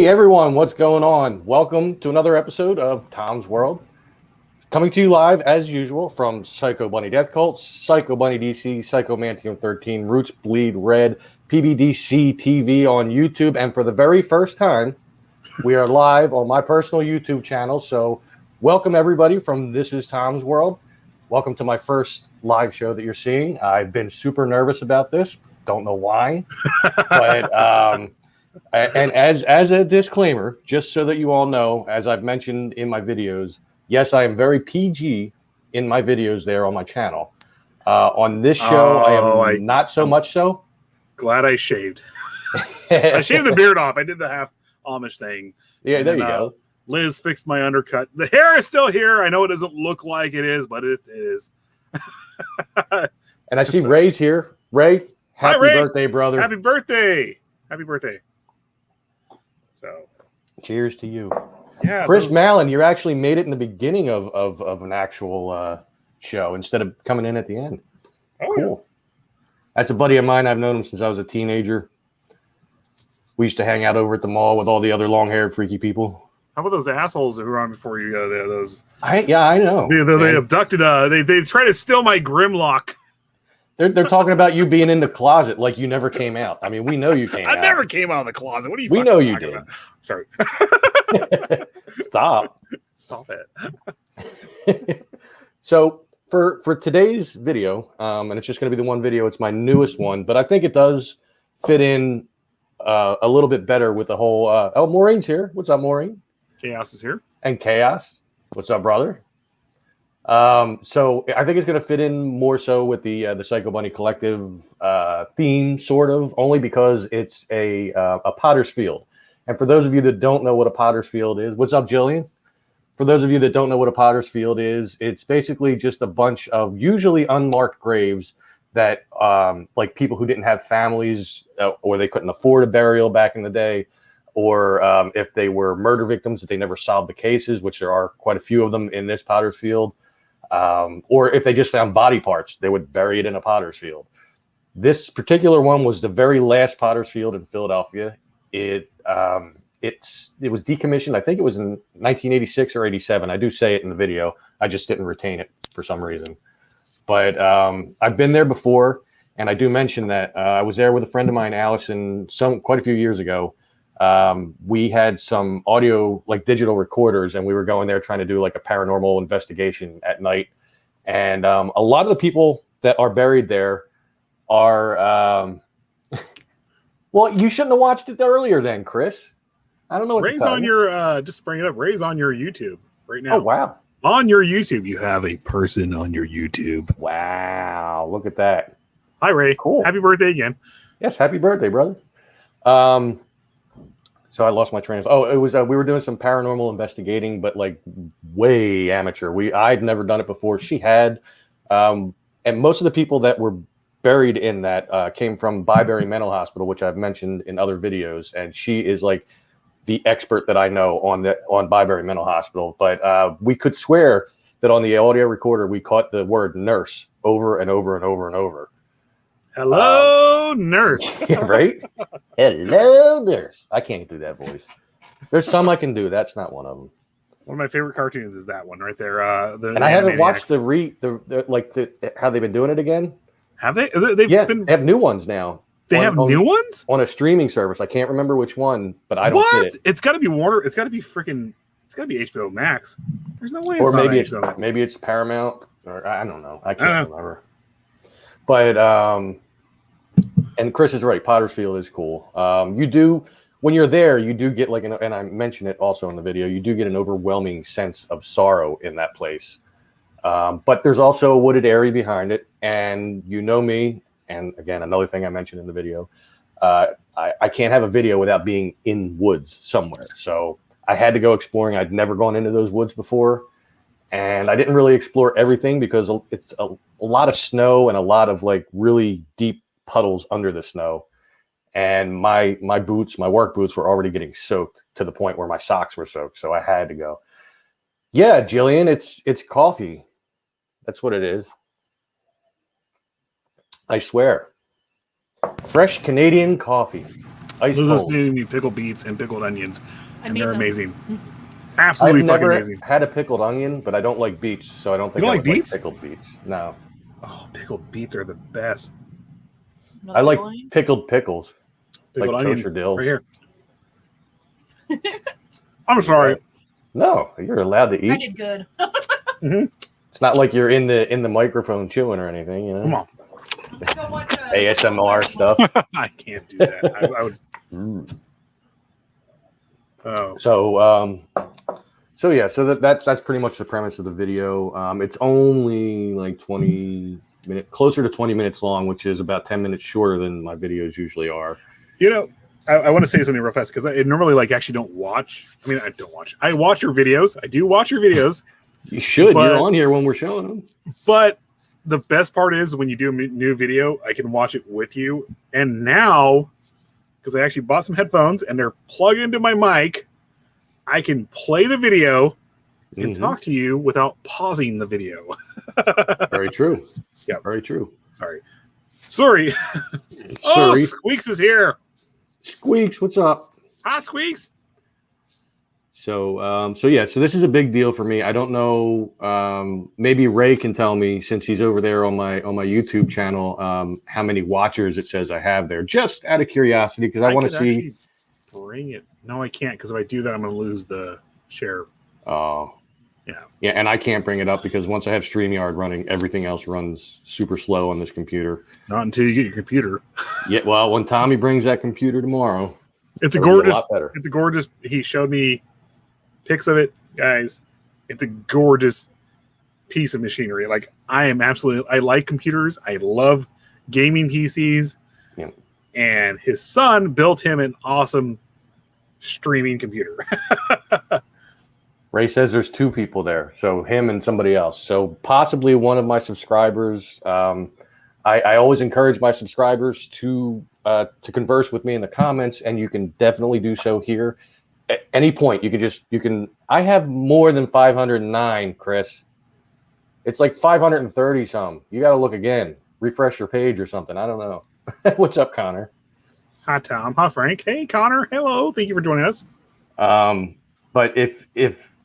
Hey everyone, what's going on? Welcome to another episode of Tom's World. Coming to you live as usual from Psycho Bunny Death Cult, Psycho Bunny DC, Psycho Mantium 13, Roots Bleed Red, PBDC TV on YouTube, and for the very first time, we are live on my personal YouTube channel. So welcome everybody from This Is Tom's World. Welcome to my first live show that you're seeing. I've been super nervous about this. Don't know why, but and as a disclaimer, just so that you all know, as I've mentioned in my videos, yes, I am very PG in my videos there on my channel. On this show, I am not so much so. Glad I shaved. I shaved the beard off. I did the half Amish thing. Yeah, there you go. Liz fixed my undercut. The hair is still here. I know it doesn't look like it is, but it is. And I see Ray's here. Ray, happy Ray. birthday, brother. Happy birthday. Happy birthday. So, cheers to you. Yeah, Chris Mallon, you actually made it in the beginning of an actual show instead of coming in at the end. Oh, cool. Yeah. That's a buddy of mine. I've known him since I was a teenager. We used to hang out over at the mall with all the other long-haired freaky people. How about those assholes who were on before you? Those. I know. They abducted. They tried to steal my Grimlock. They're talking about you being in the closet like you never came out. I mean, we know you came out. I never came out of the closet. What are you? We know you did. About? Sorry. Stop it. So for today's video, and it's just going to be the one video. It's my newest one, but I think it does fit in a little bit better with the whole. Oh, Maureen's here. What's up, Maureen? Chaos is here. And Chaos. What's up, brother? So I think it's going to fit in more so with the Psycho Bunny Collective theme, sort of, only because it's a Potter's Field. And for those of you that don't know what a Potter's Field is, what's up, Jillian? For those of you that don't know what a Potter's Field is, it's basically just a bunch of usually unmarked graves that like people who didn't have families or they couldn't afford a burial back in the day, or if they were murder victims that they never solved the cases, which there are quite a few of them in this Potter's Field. Or if they just found body parts, they would bury it in a Potter's Field. This particular one was the very last Potter's Field in Philadelphia. It was decommissioned. I think it was in 1986 or 87. I do say it in the video. I just didn't retain it for some reason. But I've been there before, and I do mention that I was there with a friend of mine, Allison, quite a few years ago. We had some audio, like digital recorders, and we were going there trying to do like a paranormal investigation at night. And a lot of the people that are buried there are, well, you shouldn't have watched it earlier then, Chris. I don't know what Ray's on your, just bring it up. Ray's on your YouTube right now. Oh, wow. On your YouTube. You have a person on your YouTube. Wow. Look at that. Hi, Ray. Cool. Happy birthday again. Yes. Happy birthday, brother. So I lost my train of. Oh, it was we were doing some paranormal investigating, but like way amateur. I'd never done it before. She had, and most of the people that were buried in that came from Byberry Mental Hospital, which I've mentioned in other videos, and she is like the expert that I know on Byberry Mental Hospital. But we could swear that on the audio recorder we caught the word nurse over and over and over and over. Hello, nurse. Yeah, right? Hello, nurse. I can't do that voice. There's some I can do. That's not one of them. One of my favorite cartoons is that one right there. And I haven't watched how they've been doing it again. Have they? They have new ones now. They have new ones on a streaming service. I can't remember which one, but I don't get it. It's got to be Warner. It's got to be freaking. It's got to be HBO Max. There's no way. Or maybe it's Paramount. Or I don't know. I can't remember. But and Chris is right. Potter's Field is cool. You do, when you're there, you do get like and I mention it also in the video, you do get an overwhelming sense of sorrow in that place. But there's also a wooded area behind it, and you know me. And again, another thing I mentioned in the video, I can't have a video without being in woods somewhere. So I had to go exploring. I'd never gone into those woods before, and I didn't really explore everything because it's a lot of snow and a lot of like really deep puddles under the snow. And my work boots were already getting soaked to the point where my socks were soaked. So I had to go. Yeah, Jillian, it's coffee. That's what it is. I swear. Fresh Canadian coffee. Ice Liz is cold. feeding me pickled beets and pickled onions, I and made they're them. amazing. I've Absolutely fucking never amazing. had a pickled onion, but I don't like beets, so I don't think don't I like would beets? like pickled beets. No, Oh, pickled beets are the best. Another I like onion? pickled pickles, Pickled like onion kosher dills. right here. I'm sorry. No, you're allowed to I eat. did good. It's not like you're in the microphone chewing or anything, you know. Come on. Go watch, ASMR stuff. I can't do that. I would. Mm. Oh, So yeah, so that's pretty much the premise of the video. It's only like 20 minutes, closer to 20 minutes long, which is about 10 minutes shorter than my videos usually are. you know, I want to say something real fast because I normally like actually don't watch. I mean, I don't watch. I watch your videos. I do watch your videos, You should. But- You're on here when we're showing them. but the best part is when you do a new video, I can watch it with you. And now, because I actually bought some headphones and they're plugged into my mic, I can play the video and Mhm. talk to you without pausing the video. Very true. Yeah. Very true. Sorry. Oh, Sorry. Squeaks is here. Squeaks, what's up? Hi, Squeaks. So so this is a big deal for me. I don't know. Maybe Ray can tell me, since he's over there on my YouTube channel, how many watchers it says I have there. Just out of curiosity, because I want to could see. actually bring it. No, I can't, because if I do that, I'm going to lose the share. Oh, Yeah. and I can't bring it up because once I have StreamYard running, everything else runs super slow on this computer. Not until you get your computer. Yeah, well, when Tommy brings that computer tomorrow, It's a it'll be gorgeous. lot better. It's a gorgeous. He showed me pics of it, guys. It's a gorgeous piece of machinery. Like, I like computers. I love gaming PCs. Yeah. And his son built him an awesome streaming computer. Ray says there's two people there, so him and somebody else. So possibly one of my subscribers. I always encourage my subscribers to converse with me in the comments, and you can definitely do so here. At any point, you can. I have more than 509, Chris. It's like 530 some. You got to look again. Refresh your page or something. I don't know. What's up, Connor? Hi, Tom. Hi, Frank. Hey, Connor. Hello. Thank you for joining us. But if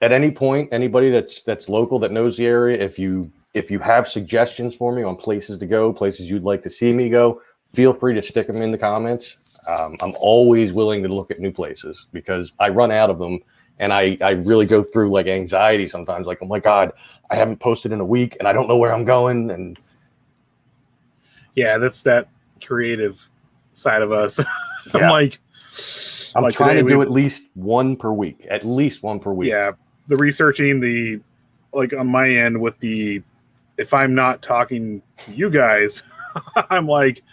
at any point anybody that's local that knows the area, if you have suggestions for me on places to go, places you'd like to see me go, feel free to stick them in the comments. I'm always willing to look at new places because I run out of them, and I really go through like anxiety sometimes. Like, oh my God, I haven't posted in a week and I don't know where I'm going. And Yeah, that's that creative side of us. I'm Yeah. like, I'm like trying today to do at least one per week. At least one per week. yeah, the researching, like on my end with if I'm not talking to you guys, I'm like,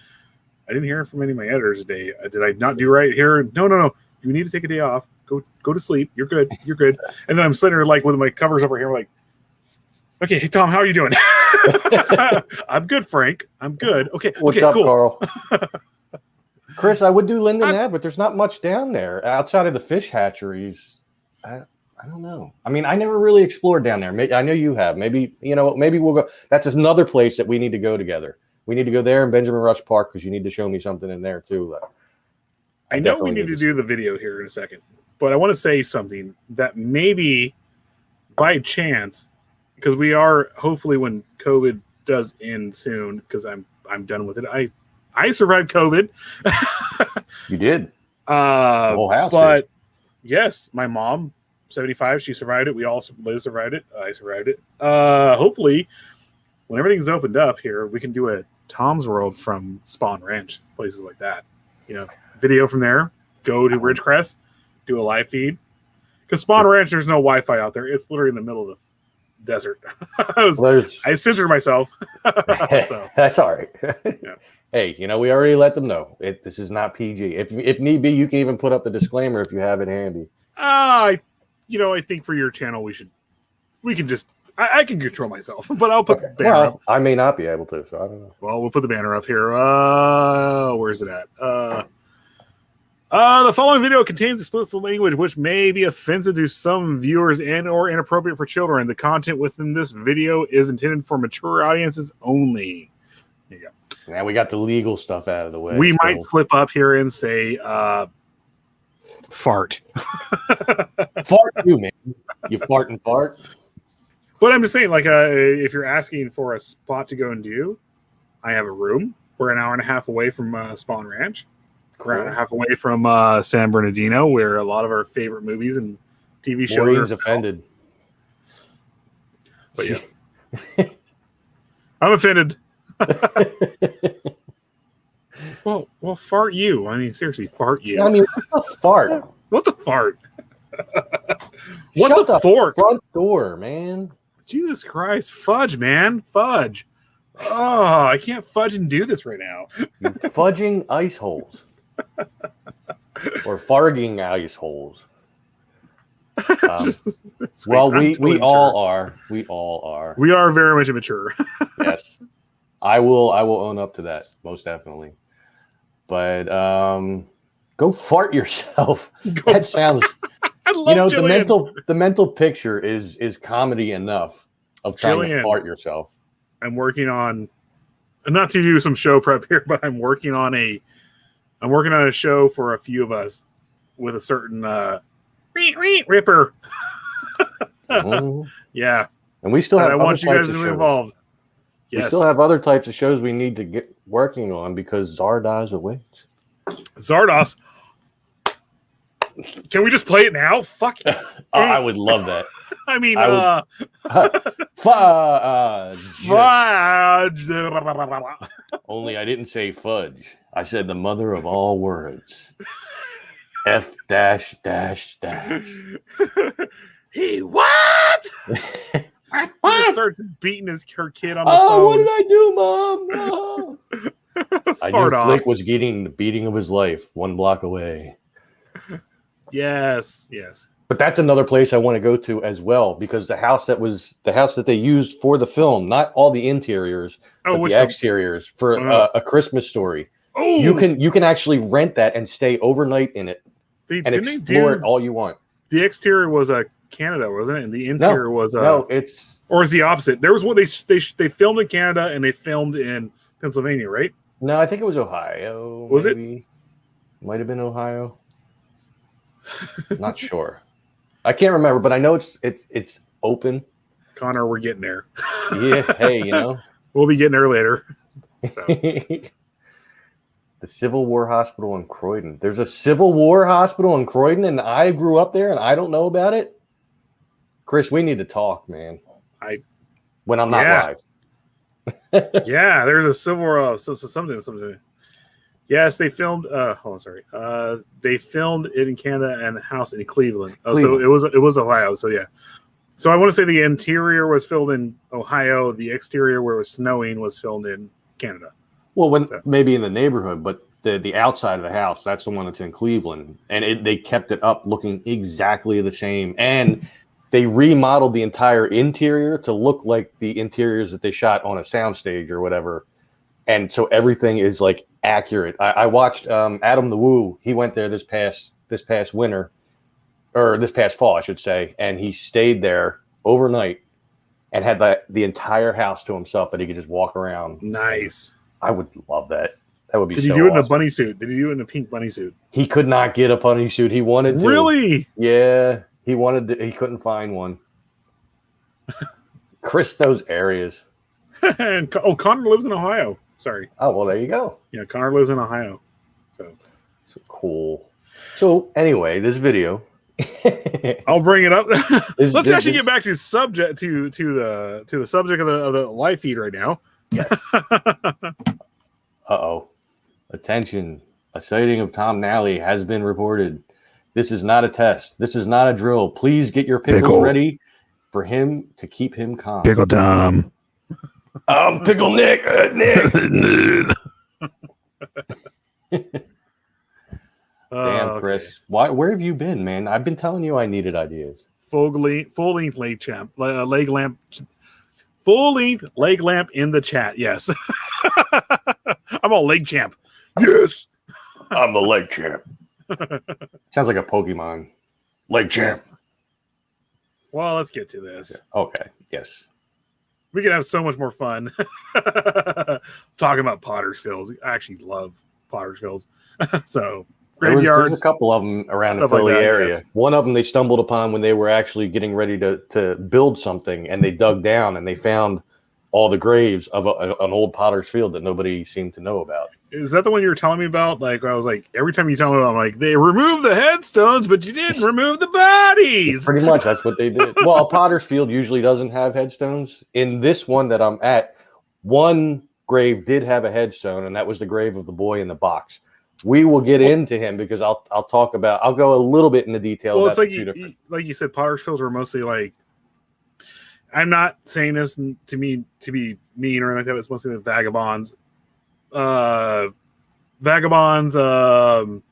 I didn't hear from any of my editors today. Did I not do right here? No. You need to take a day off. Go to sleep. You're good. And then I'm sitting there like with my covers over here, like, okay, hey Tom, how are you doing? I'm good, Frank. I'm good. Okay. What's okay, up, cool. Carl? Chris, I would do Linden Ave, but there's not much down there outside of the fish hatcheries. I don't know. I mean, I never really explored down there. I know you have. Maybe maybe we'll go. That's another place that we need to go together. We need to go there in Benjamin Rush Park because you need to show me something in there too. I know we definitely need to need to do the video here in a second, but I want to say something that maybe by chance, because we are hopefully when COVID does end soon, because I'm done with it. I survived COVID. You did. The whole house But yes, my mom, 75, she survived it. Liz survived it. I survived it. Hopefully, when everything's opened up here, we can do a Tom's World from Spawn Ranch, places like that. Video from there. Go to Ridgecrest, do a live feed. Because Spawn Ranch, there's no Wi-Fi out there. It's literally in the middle of the desert. I censored myself. So. That's all right. Yeah. Hey, we already let them know. This is not PG. If need be, you can even put up the disclaimer if you have it handy. I think for your channel, we can just, I can control myself, but I'll put the banner up. Well, I may not be able to, so I don't know. Well, we'll put the banner up here. Where's it at? The following video contains explicit language which may be offensive to some viewers and or inappropriate for children. The content within this video is intended for mature audiences only. There you go. Now we got the legal stuff out of the way. We so- might slip up here and say fart. fart you, man. You fart and fart. But I'm just saying, like, if you're asking for a spot to go and do, I have a room. We're an hour and a half away from Spawn Ranch. We're an hour and a half away from San Bernardino, where a lot of our favorite movies and TV shows Maureen's are. offended. But yeah, I'm offended. Well, fart you. I mean, seriously, fart you. I mean, what the fart? What the fart? What Shut the fork? Front door, man. Jesus Christ, fudge, man, fudge. Oh, I can't fudge and do this right now. You fudging ice holes. Or farging ice holes. Well, we all are. We all are. We are very much immature. Yes. I will own up to that, most definitely. But go fart yourself. That sounds I love the mental picture is comedy enough of trying to Jillian. fart yourself. I'm working on, not to do some show prep here, but I'm working on a show for a few of us with a certain ripper. Mhm. Yeah, And we still have and I other want you types guys of to be shows. involved. We Yes, still have other types of shows we need to get working on because Zardoz awaits. Zardos. Can we just play it now? Fuck. Oh, I would love that. I mean, I Fudge. fudge. Only I didn't say fudge. I said the mother of all words. F dash dash dash. He what? He starts beating her kid on the Oh, what phone. did I do, Mom? Oh. I Fart knew off. Flick was getting the beating of his life 1 block away. Yes. But that's another place I want to go to as well because the house that they used for the film, not all the interiors, Oh, but which the one? exteriors for Uh-huh. a Christmas Story. Oh, You can actually rent that and stay overnight in it and didn't they explore do it all you want. the exterior was Canada, wasn't it? And the interior was No, it's or is the opposite? There was one they filmed in Canada and they filmed in Pennsylvania, right? no, I think it was Ohio. Was it? maybe. Might have been Ohio. Not sure. I can't remember, but I know it's open. Connor, we're getting there. Yeah, hey, you know. We'll be getting there later. So. The Civil War Hospital in Croydon. There's a Civil War Hospital in Croydon, and I grew up there, and I don't know about it. Chris, we need to talk, man. When I'm not Yeah. live. Yeah, there's a Civil War, something. Yes, they filmed. They filmed it in Canada and a house in Cleveland. Oh, Cleveland. so it was Ohio. So yeah. So I want to say the interior was filmed in Ohio. The exterior, where it was snowing, was filmed in Canada. Well, So. maybe in the neighborhood, but the outside of the house, that's the one that's in Cleveland, and they kept it up looking exactly the same, and they remodeled the entire interior to look like the interiors that they shot on a soundstage or whatever, and so everything is like accurate. I watched Adam the Woo. He went there this past winter, or this past fall, I should say, and he stayed there overnight and had the entire house to himself that he could just walk around. Nice. I would love that. That would be. Did he so do it in a awesome. bunny suit? Did he do it in a pink bunny suit? He could not get a bunny suit. He wanted to. Really? Yeah, he wanted to. He couldn't find one. Chris knows areas. And Connor lives in Ohio. Sorry. Oh well, there you go. Yeah, Connor lives in Ohio. So So cool. So anyway, this video. I'll bring it up. This- Let's this- actually this- get back to subject to the subject of the live feed right now. Yes. Uh-oh. Attention. A sighting of Tom Nally has been reported. This is not a test. This is not a drill. Please get your pickles Pickle. ready for him to keep him calm. Tom. Pickle Nick. Nick. Damn, Chris. Where have you been, man? I've been telling you I needed ideas. Full length leg champ, leg lamp, full length leg lamp in the chat. Yes, I'm all leg champ. Yes, I'm the leg champ. Sounds like a Pokemon. Leg champ. Well, let's get to this. Okay. Yes. we could have so much more fun talking about Potter's Fields. I actually love Potter's Fields. So There's graveyards. a couple of them around the stuff like Philly that, area. yes. One of them they stumbled upon when they were actually getting ready to build something, and they dug down and they found all the graves of an old Potter's Field that nobody seemed to know about. Is that the one you were telling me about? Like, I was like, every time you tell me about it, I'm like, they removed the headstones, but you didn't remove the bodies. Pretty much, that's what they did. Well, a Potter's Field usually doesn't have headstones. In this one that I'm at, one grave did have a headstone, and that was the grave of the boy in the box. We will get into him because I'll go a little bit into detail. Well, about it's like the two different. like you said, Potter's Fields are mostly like. I'm not saying this to be mean or anything like that. It's mostly the vagabonds,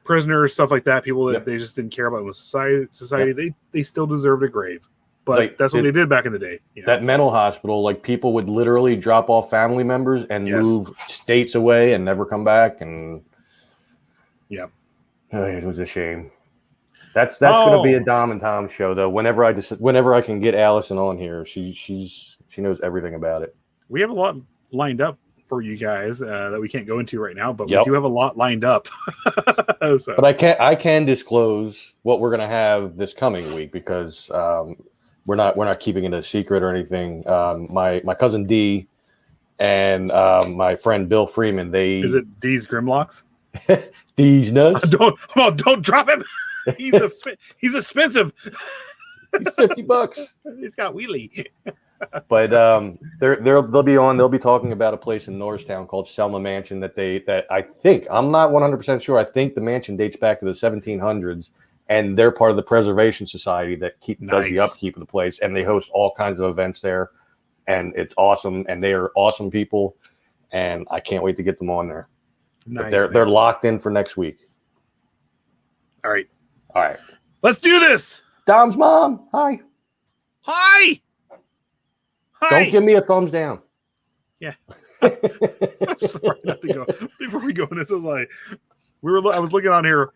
prisoners, stuff like that. People that Yep. they just didn't care about with society. They still deserved a grave, but Like, that's what they did back in the day. You know? That mental hospital, like people would literally drop off family members and Yes. move states away and never come back. And yeah, it was a shame. That's going to be a Dom and Tom show though. Whenever I can get Allison on here, she knows everything about it. we have a lot lined up for you guys that we can't go into right now, but Yep. we do have a lot lined up. So, But I can disclose what we're going to have this coming week because we're not keeping it a secret or anything. My cousin D and my friend Bill Freeman, is it D's Grimlocks? these nuts. Don't drop him. He's expensive. He's $50. He's got wheelie. But they'll be on. They'll be talking about a place in Norristown called Selma Mansion that I think, I'm not 100% sure. I think the mansion dates back to the 1700s, and they're part of the Preservation Society that does the Nice. upkeep of the place, and they host all kinds of events there, and it's awesome. And they are awesome people, and I can't wait to get them on there. But Nice. they're locked in for next week. All right. All right, Let's do this. Dom's mom, hi. Hi. Don't give me a thumbs down. Yeah. I'm sorry not to go. Before we go in this, I was like, I was looking on here,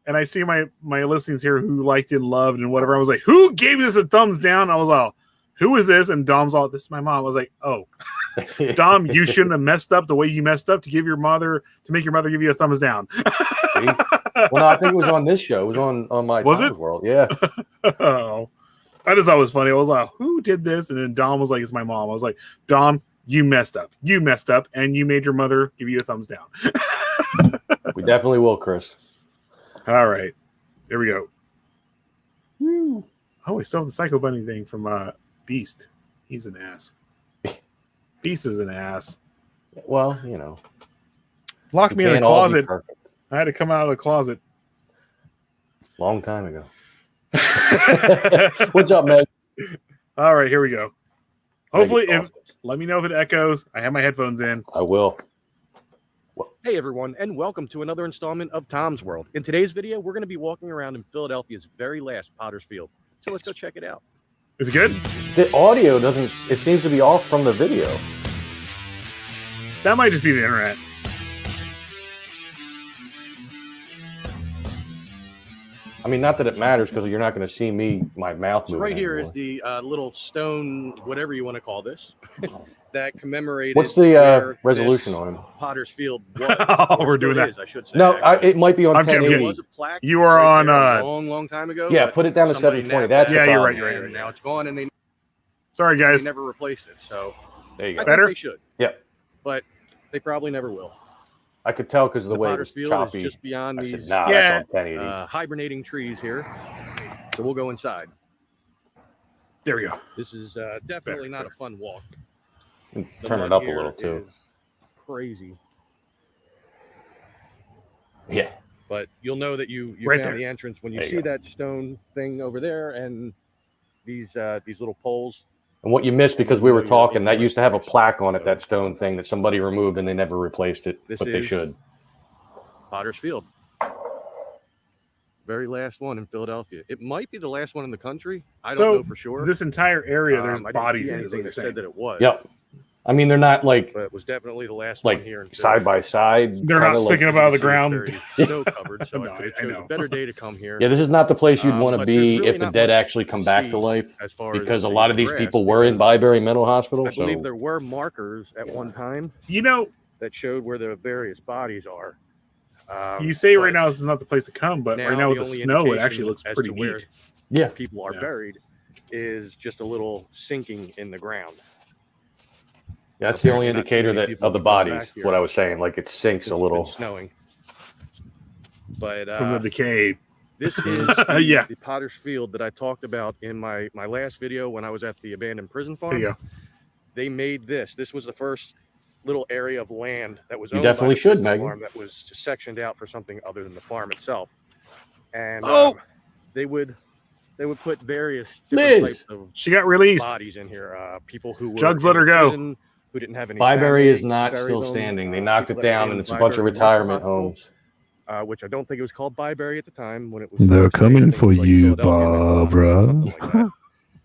and I see my listings here who liked and loved and whatever. I was like, who gave this a thumbs down? I was like, who is this? And Dom's all, this is my mom. I was like, oh, Dom, you shouldn't have messed up the way you messed up to make your mother give you a thumbs down. See? Well, no, I think it was on this show. It was on my Was Tom's it? World. Yeah. Oh, I just thought it was funny. I was like, who did this? And then Dom was like, it's my mom. I was like, Dom, you messed up. You messed up, and you made your mother give you a thumbs down. We definitely will, Chris. All right. There we go. Oh, we still have the Psycho Bunny thing from Beast. He's an ass. Beast is an ass. Well, you know. Locked me in the can't all be closet. perfect. I had to come out of the closet. Long time ago. What's up, man? All right, here we go. Hopefully, Thank you, let me know if it echoes. I have my headphones in. I will. Hey everyone, and welcome to another installment of Tom's World. In today's video, we're going to be walking around in Philadelphia's very last Potter's Field. So let's go check it out. Is it good? The audio doesn't. It seems to be off from the video. That might just be the internet. I mean, not that it matters because you're not going to see my mouth So moving. right here anymore. is the little stone, whatever you want to call this, that commemorated. What's the where resolution this on him? Potter's Field was. Oh, Or we're doing still that. is, I should say. No, actually. it might be on I'm kidding, 1080. There was a plaque. You are right on, there a long time ago. Yeah, but put it down to somebody 720. nabbed That's that. Yeah, you're problem. right, you're right. And now it's gone, and they Sorry, guys. never replaced it. So There you I go. Better? think they should. Yep. But they probably never will. I could tell because of the The way it Potter's was Field choppy. is just beyond I these said, nah, Yeah. that's on 1080. hibernating trees here. So we'll go inside. There we go. This is definitely not a fun walk. The Turn it mud up a here little too. is crazy, Yeah. but you'll know that you Right found there. the entrance when you There you see go. that stone thing over there and these little poles. And what you missed because we were Yeah, talking, yeah, that used to have a yeah. plaque on it, that stone thing that somebody removed and they never replaced it, This but they is- should. Potter's Field, very last one in Philadelphia. It might be the last one in the country. I So, don't know for sure. This entire area, there's I didn't bodies see in it. Is what anything you're that saying. said that it was. Yep. I mean, they're not like but it was definitely the last one here. In side by side. They're not kinda sticking like, up out of the It's very ground. snow covered, so No, I I chose know. a better day to come here. Yeah, this is not the place you'd want to But be there's really if the not dead much actually come back to see life, as far because as a lot of the these grass, people were in because Byberry Mental Hospital. I believe So there were markers at one time You know, that showed where the various bodies are. you say right but now this is not the place to come, but right now with the only snow, it indication actually looks as pretty to where neat. yeah, people are Yeah. buried is just a little sinking in the ground. that's the only Apparently not too indicator many that people of the have gone bodies. back here What I was saying, like it sinks since a it's been little. snowing. But From the decay. this is Yeah. the Potter's Field that I talked about in my last video when I was at the abandoned prison There farm. you go. They made this. This was the first little area of land that was You owned by definitely the should, prison Megan. farm that was sectioned out for something other than the farm itself. And Oh! they would put various Liz! different types of She got released. bodies in here. People who were Jugs in let her go. prison, who didn't have any Byberry family is to not bury still them, standing. They people knocked it that were down, in and it's a bunch of Byberry Mental retirement Hospital, homes. which I don't think it was called Byberry at the time when it was. They're first made. I coming think it for was like you, Philadelphia Mental Hospital or something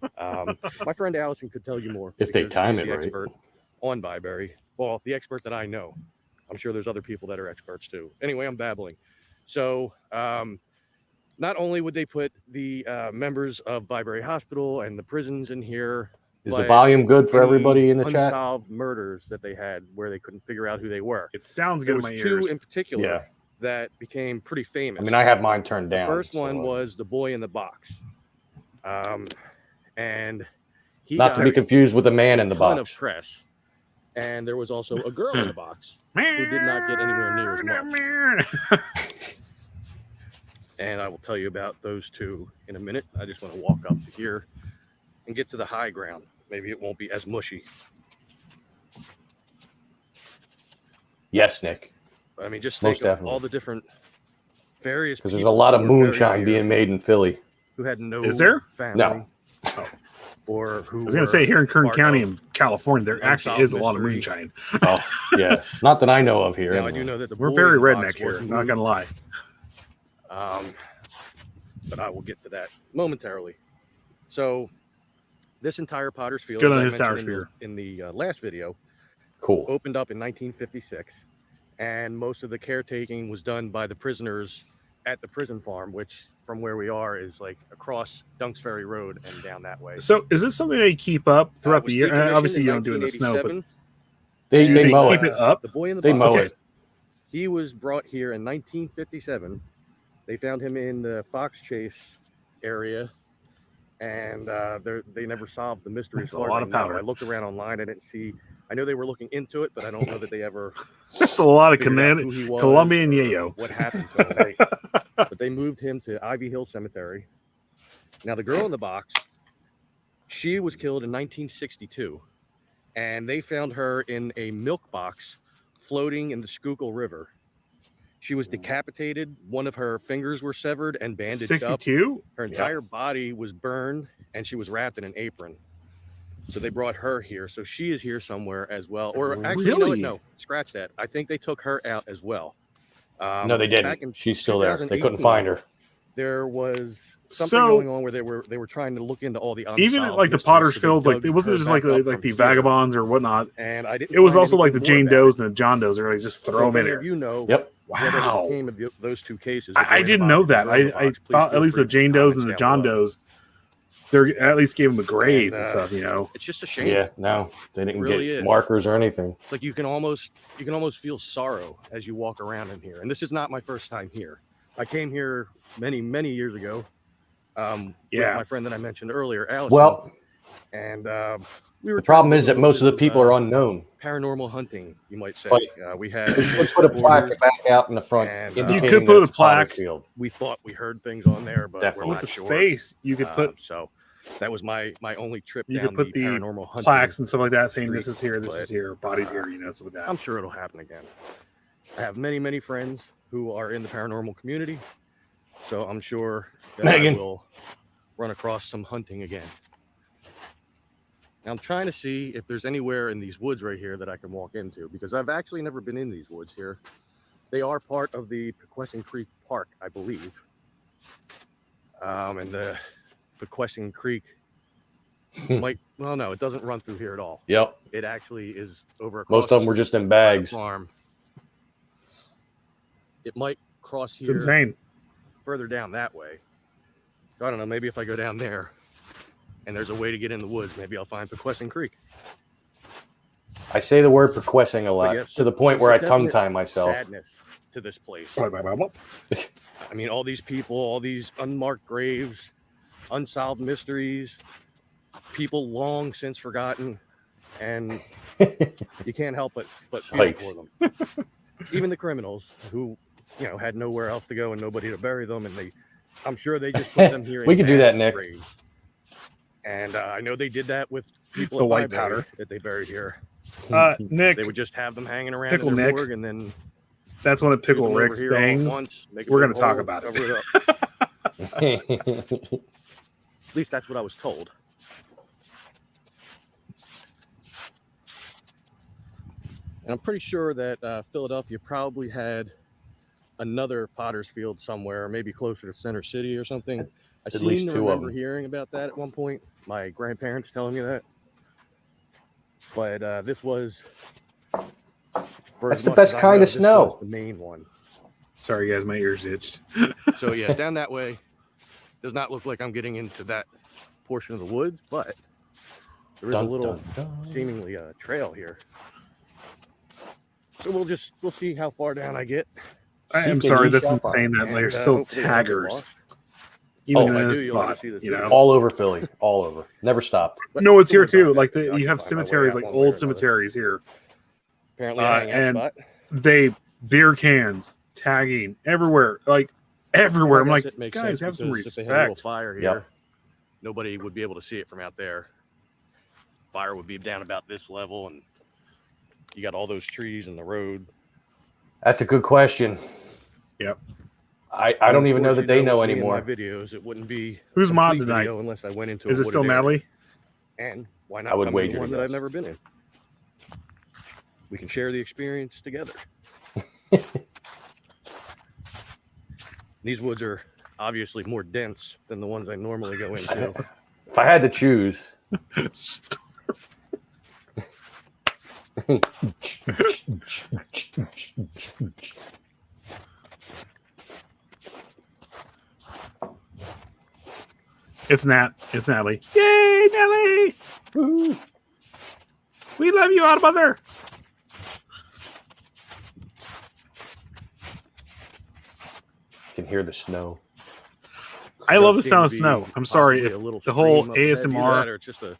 Barbara. like that. My friend Allison could tell you more If they because time she's it the right. expert on Byberry. Well, the expert that I know. I'm sure there's other people that are experts too. Anyway, I'm babbling. So, not only would they put the members of Byberry Hospital and the prisons in here, Is the but volume good for any everybody in the chat? unsolved murders that they had where they couldn't figure out who they were. It sounds There good was in my two ears. in particular Yeah. that became pretty famous. I mean, I have mine turned The down. first so, one was the boy in the box, and he not got to be confused with the man in the a ton box. of press. And there was also a girl in the box who did not get anywhere near as much. And I will tell you about those two in a minute. I just want to walk up to here and get to the high ground. Maybe it won't be as mushy. Yes, Nick, I mean, just Most think of definitely. all the different various because there's a people lot who of were buried moonshine here being made in Philly. who had no Is there? family. No. Or who I was going to say, here in Kern part County of in California, there actually unsolved is a lot of mystery. moonshine. Oh, yeah, not that I know of here. Now, I anyway. do know that the We're boy very in the box redneck here, was not going to lie. But I will get to that momentarily. So, this entire Potter's Field, good on as I his tower mentioned sphere. in the last video, Cool. opened up in 1956, and most of the caretaking was done by the prisoners at the prison farm, which from where we are is like across Dunks Ferry Road and down that way. So, is this something they keep up throughout It the was year? decommissioned Obviously, in you don't do it in the snow, but 1987. They do they mow keep it. it up? The boy in the They box, mow Okay. it. he was brought here in 1957. They found him in the Fox Chase area, and they never solved the mystery. That's as a far as lot I of know. powder. I looked around online. I didn't see. I know they were looking into it, but I don't know that they ever That's a lot of figured out command. who he was Colombian or yayo. what happened to him. But they moved him to Ivy Hill Cemetery. Now, the girl in the box, she was killed in 1962, and they found her in a milk box floating in the Schuylkill River. She was decapitated. One of her fingers were severed and bandaged up. 62? Her entire body was burned, and she was wrapped in an apron. So they brought her here. So she is here somewhere as well. Or actually, you know what? Really? No, scratch that. I think they took her out as well. No, they back in didn't. She's still there. They couldn't 2018, find her. There was something So- going on where they were trying to look into all the Even unsolved like the mysteries, Potter's so they Fields, like dug it wasn't her just like back up the from here. vagabonds or whatnot. And I didn't. It was find also like the anything more Jane about Does it. and the John Does. They're like just So throw if them in any there. of you know Yep. whatever Wow. became of those two cases. the boy I in the didn't box know and the that. girl in the I box, please thought feel at least free the to Jane Does and the comments John down below. Does, they at least gave him a grave and And, stuff, you know. It's just a shame. Yeah, no, they didn't really get is. markers or anything. It's like you can almost feel sorrow as you walk around in here. And this is not my first time here. I came here many years ago. With Yeah. my friend that I mentioned earlier, Allison. Well, And we were. the problem trying is to do that a most of the little bit people are unknown. paranormal hunting, you might say. Like, We had. Let's put a plaque back out in the front. And, indicating You could that put it's a plaque. Potter's Field. We thought we heard things on there, but Definitely. we're With not the sure. space, you could put So that was my only trip You down could put the paranormal hunting. plaques and stuff like that saying this street, is here, this but, is here, bodies here, you know, stuff like that. I'm sure it'll happen again. I have many friends who are in the paranormal community, so I'm sure that Megan. I will run across some hunting again. Now I'm trying to see if there's anywhere in these woods right here that I can walk into, because I've actually never been in these woods here. They are part of the Pequesson Creek Park, I believe. And the Pequesson Creek Well, no, it doesn't run through here at all. Yep. It actually is over. Most of them were just in bags. Farm. It might cross It's here insane. further down that way. So I don't know. Maybe if I go down there, and there's a way to get in the woods, maybe I'll find Pequesson Creek. I say the word perquessing a lot yeah, to the point where I there's a tongue tie definite myself. Sadness to this place. Blah, blah, blah, blah. I mean, all these people, all these unmarked graves, unsolved mysteries, people long since forgotten, and you can't help but feel Right. for them. Even the criminals who, had nowhere else to go and nobody to bury them, and I'm sure they just put them here. We in could do that, mass Nick. graves. And I know they did that with people The at white Library powder. that they buried here. Nick, They would just have them hanging around Pickle in their Nick. morgue, and then that's one of shoot them Pickle over Rick's here all at things. once, make a We're big gonna talk hole, about it. cover it up. At least that's what I was told. And I'm pretty sure that Philadelphia probably had another Potter's Field somewhere, maybe closer to Center City or something. I At least seem to two of remember them. hearing about that at one point. My grandparents telling me that. But this was. for That's as the much best as I kind know, of this snow. was the main one. Sorry, guys, my ears itched. So yeah, down that way does not look like I'm getting into that portion of the woods, but there is a Dun, little dun, dun. seemingly a trail here. So we'll see how far down I get. I am Seeking sorry, ye that's shall insane that And, there's still hopefully I don't get taggers. lost. Even Oh, in I do, this you'll never spot, see this you know. video. All over Philly, all over. Never stopped. But No, it's still here about too. that Like to you have occupy my way cemeteries, out like one way or old another. cemeteries here. Apparently, a hangout and spot. They beer cans, tagging everywhere, like everywhere. I'm I like, guess it makes guys, sense have some because if they had a little respect. fire here, Yep. nobody would be able to see it from out there. Fire would be down about this level, and you got all those trees in the road. That's a good question. Yep. I And don't of even know course, that they know with me and anymore. My videos, it wouldn't be Who's mod complete tonight? video unless I went into. Is a it still wooded area. Natalie? And why I not would come wager into one that yes. I've never been in? We can share the experience together. These woods are obviously more dense than the ones I normally go into. If I had to choose, It's Nat. It's Natalie. Yay, Natalie! woo, We love you, out mother. can hear the snow. I love the Does sound of seem to be snow. I'm sorry possibly if a little the whole stream up ahead of you, ASMR that or it's just a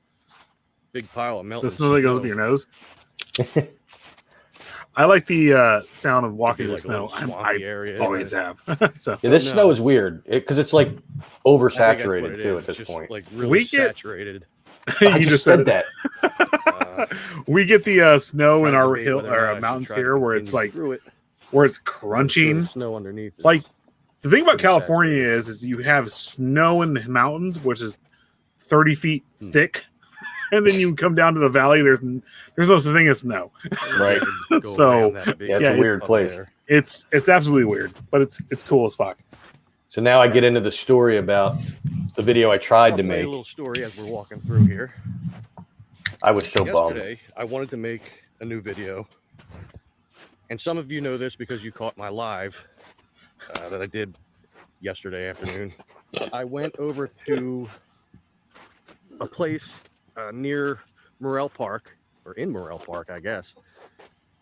big pile of melting the snow that goes up your nose. I like the sound of walking in the like a snow. little I swampy area. always have. So Yeah, this No. snow is weird because it's like I think that's what oversaturated it too is. at this It's just, point. like really We get- saturated. I you just said it. that. We get the snow in Trying to our debate hill whether or not I or should mountains try to here, where it's continue like through it. where it's The crunching. snow underneath. Is Like the thing about pretty California saturated. is you have snow in the mountains, which is 30 feet Hmm. thick, and then you come down to the valley. There's no such thing as snow. Right. Go So, around that big yeah, it's a hill weird up place. there. It's absolutely weird, but it's cool as fuck. So now I get into the story about the video I tried I'll to tell you a make. little story as we're walking through here. I was so bummed. Yesterday, I wanted to make a new video, and some of you know this because you caught my live that I did yesterday afternoon. I went over to a place near Morel Park, or in Morel Park, I guess,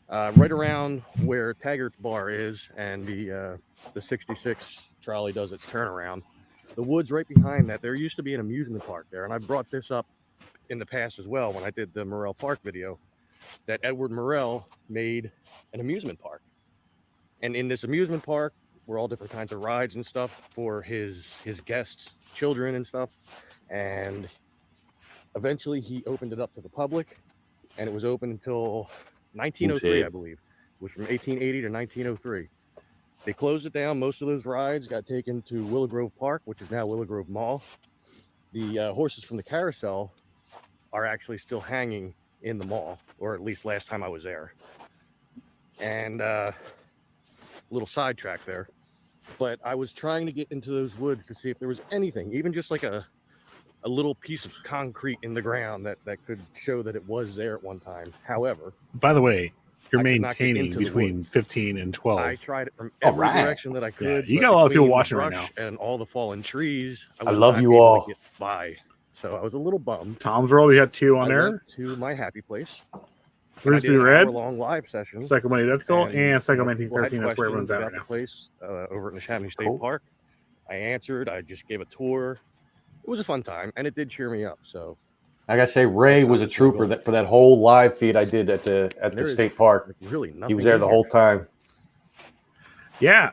right around where Taggart's Bar is, and the 66 trolley does its turnaround. The woods right behind that. There used to be an amusement park there, and I brought this up in the past as well when I did the Morel Park video, that Edward Morel made an amusement park. And in this amusement park were all different kinds of rides and stuff for his guests, children and stuff. And eventually he opened it up to the public, and it was open until 1903, I believe. It was from 1880 to 1903. They closed it down. Most of those rides got taken to Willow Grove Park, which is now Willow Grove Mall. The horses from the carousel are actually still hanging in the mall, or at least last time I was there. And a little sidetrack there, but I was trying to get into those woods to see if there was anything, even just like a a little piece of concrete in the ground that could show that it was there at one time. However, By the way, you're I could not get maintaining into the between woods. 15 and 12. I tried it from All every right. direction that I could. you but got a lot of people between the watching right brush and all the fallen trees. I was love not you able to all. get by. So I was a little bummed. Tom's World, we had 2 on I there. went to my happy place. Frisbee Red, Long live session. Psycho Money Identical, and Psycho Mantic people had 13. That's where everyone's questions at about right the now. place over in the Chamonix State Cool. Park. I answered. I just gave a tour. It was a fun time, and it did cheer me up. So I gotta say, Ray was a trooper for that whole live feed I did at the There is- state park. like, really, nothing. He was there in the here. whole time. Yeah.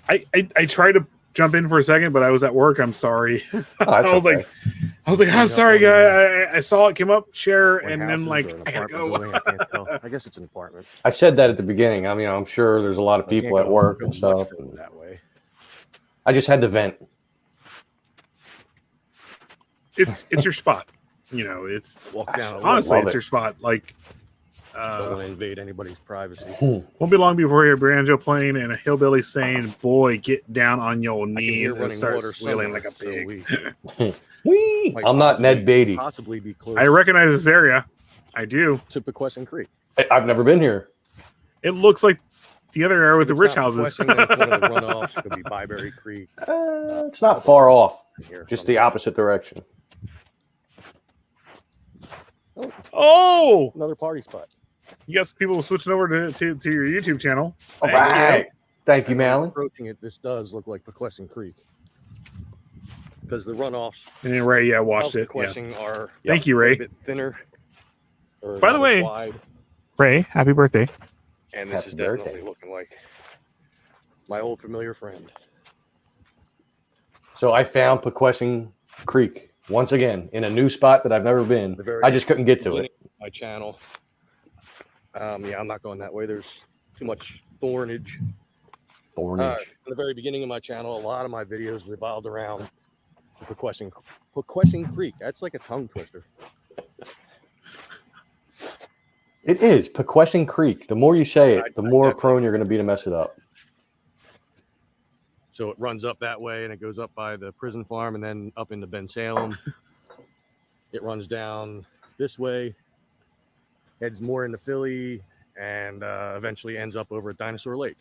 I tried to jump in for a second, but I was at work. I'm sorry. Oh, that's I was okay. like, I'm sorry, guy. I saw it came up, share, What and then houses like or an I gotta apartment go. building, I can't tell. I guess it's an apartment. I said that at the beginning. I mean, I'm sure there's a lot of I can't people at go- work go and much stuff. further that way. I just had to vent. It's your spot. You know, it's Walk down. a little honestly love it's it. your spot. Like Don't want to invade anybody's privacy. won't be long before you hear banjo playing and a hillbilly saying, "Boy, get down on your I can knees hear and running start water squealing somewhere, like a so pig." we might I'm not Ned Beatty. Possibly be close I recognize this area. I do. to Pequesson Creek. I've never been here. It looks like the other area with the If rich it's not houses. Pequesson, then it's one of the runoffs. It could be Byberry Creek. It's not far off. Here, Just the somewhere. opposite direction. Oh, Another party spot. you got some people switching over to your YouTube channel. All Thank you. right. Thank you, And Malin. approaching it, this does look like Pequesson Creek because the runoffs And then Ray, yeah, watched of it. Yeah. Pequesson are Thank you, a Ray. bit thinner. or By the not as way- wide, Ray, happy birthday. and this Happy is definitely birthday. looking like my old familiar friend. So I found Pequesson Creek once again in a new spot that I've never been. The very I just couldn't get to beginning it. of my channel. Yeah, I'm not going that way. There's too much thornage. Thornage. In the very beginning of my channel, a lot of my videos revolved around Pequesson Creek. That's like a tongue twister. It is Pequesson Creek. The more you say it, the I more definitely- prone you're going to be to mess it up. So it runs up that way and it goes up by the prison farm and then up into Ben Salem. It runs down this way, heads more into Philly, and eventually ends up over at Dinosaur Lake.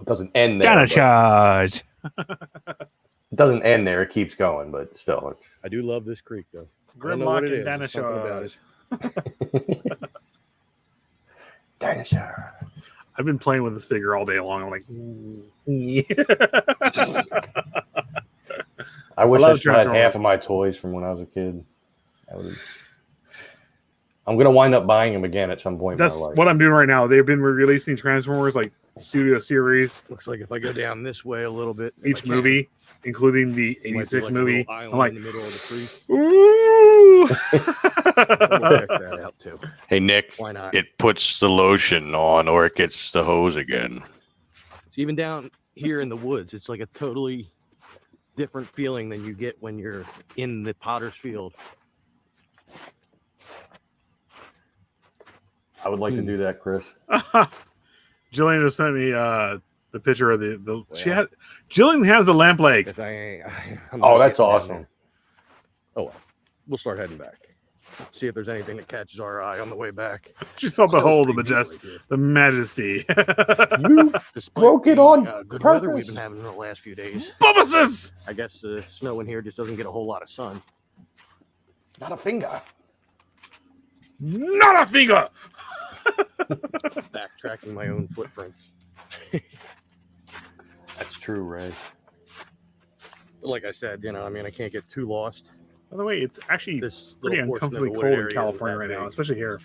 It doesn't end there. but- charge. It doesn't end there. It keeps going, but still. it's- I do love this creek though. I don't know what Grimlock it and is. There's something about dinosaurs. Dinosaur. I've been playing with this figure all day long. I'm like, I wish love I still had Transformers. half of my toys from when I was a kid. I'm going to wind up buying them again at some point that's in my life. what I'm doing right now. They've been releasing Transformers like studio series, Looks like if I go down this way a little bit, if I each can, movie, including the it might be 86 like a movie. little I'm island like, in the middle of the creek. ooh. We'll check that out too. Hey, Nick, Why not? it puts the lotion on or it gets the hose again. It's even down here in the woods. It's like a totally different feeling than you get when you're in the Potter's Field. I would like to do that, Chris. Jillian just sent me the picture of the she Well. had Jillian has the lamp leg. Guess I'm Oh, not that's getting down awesome. there. Oh well, we'll start heading back. See if there's anything that catches our eye on the way back. She saw behold the Pretty neat majestic, right here. the majesty. You Despite broke it the, on good weather we've purpose. been having in the last few days. Bubuses! I guess the snow in here just doesn't get a whole lot of sun. Not a finger. Not a finger. Backtracking my own footprints. That's true, Ray. Like I said, I can't get too lost. By the way, it's actually This pretty little portion of the uncomfortably wooded cold in area isn't California that right now, big. especially here.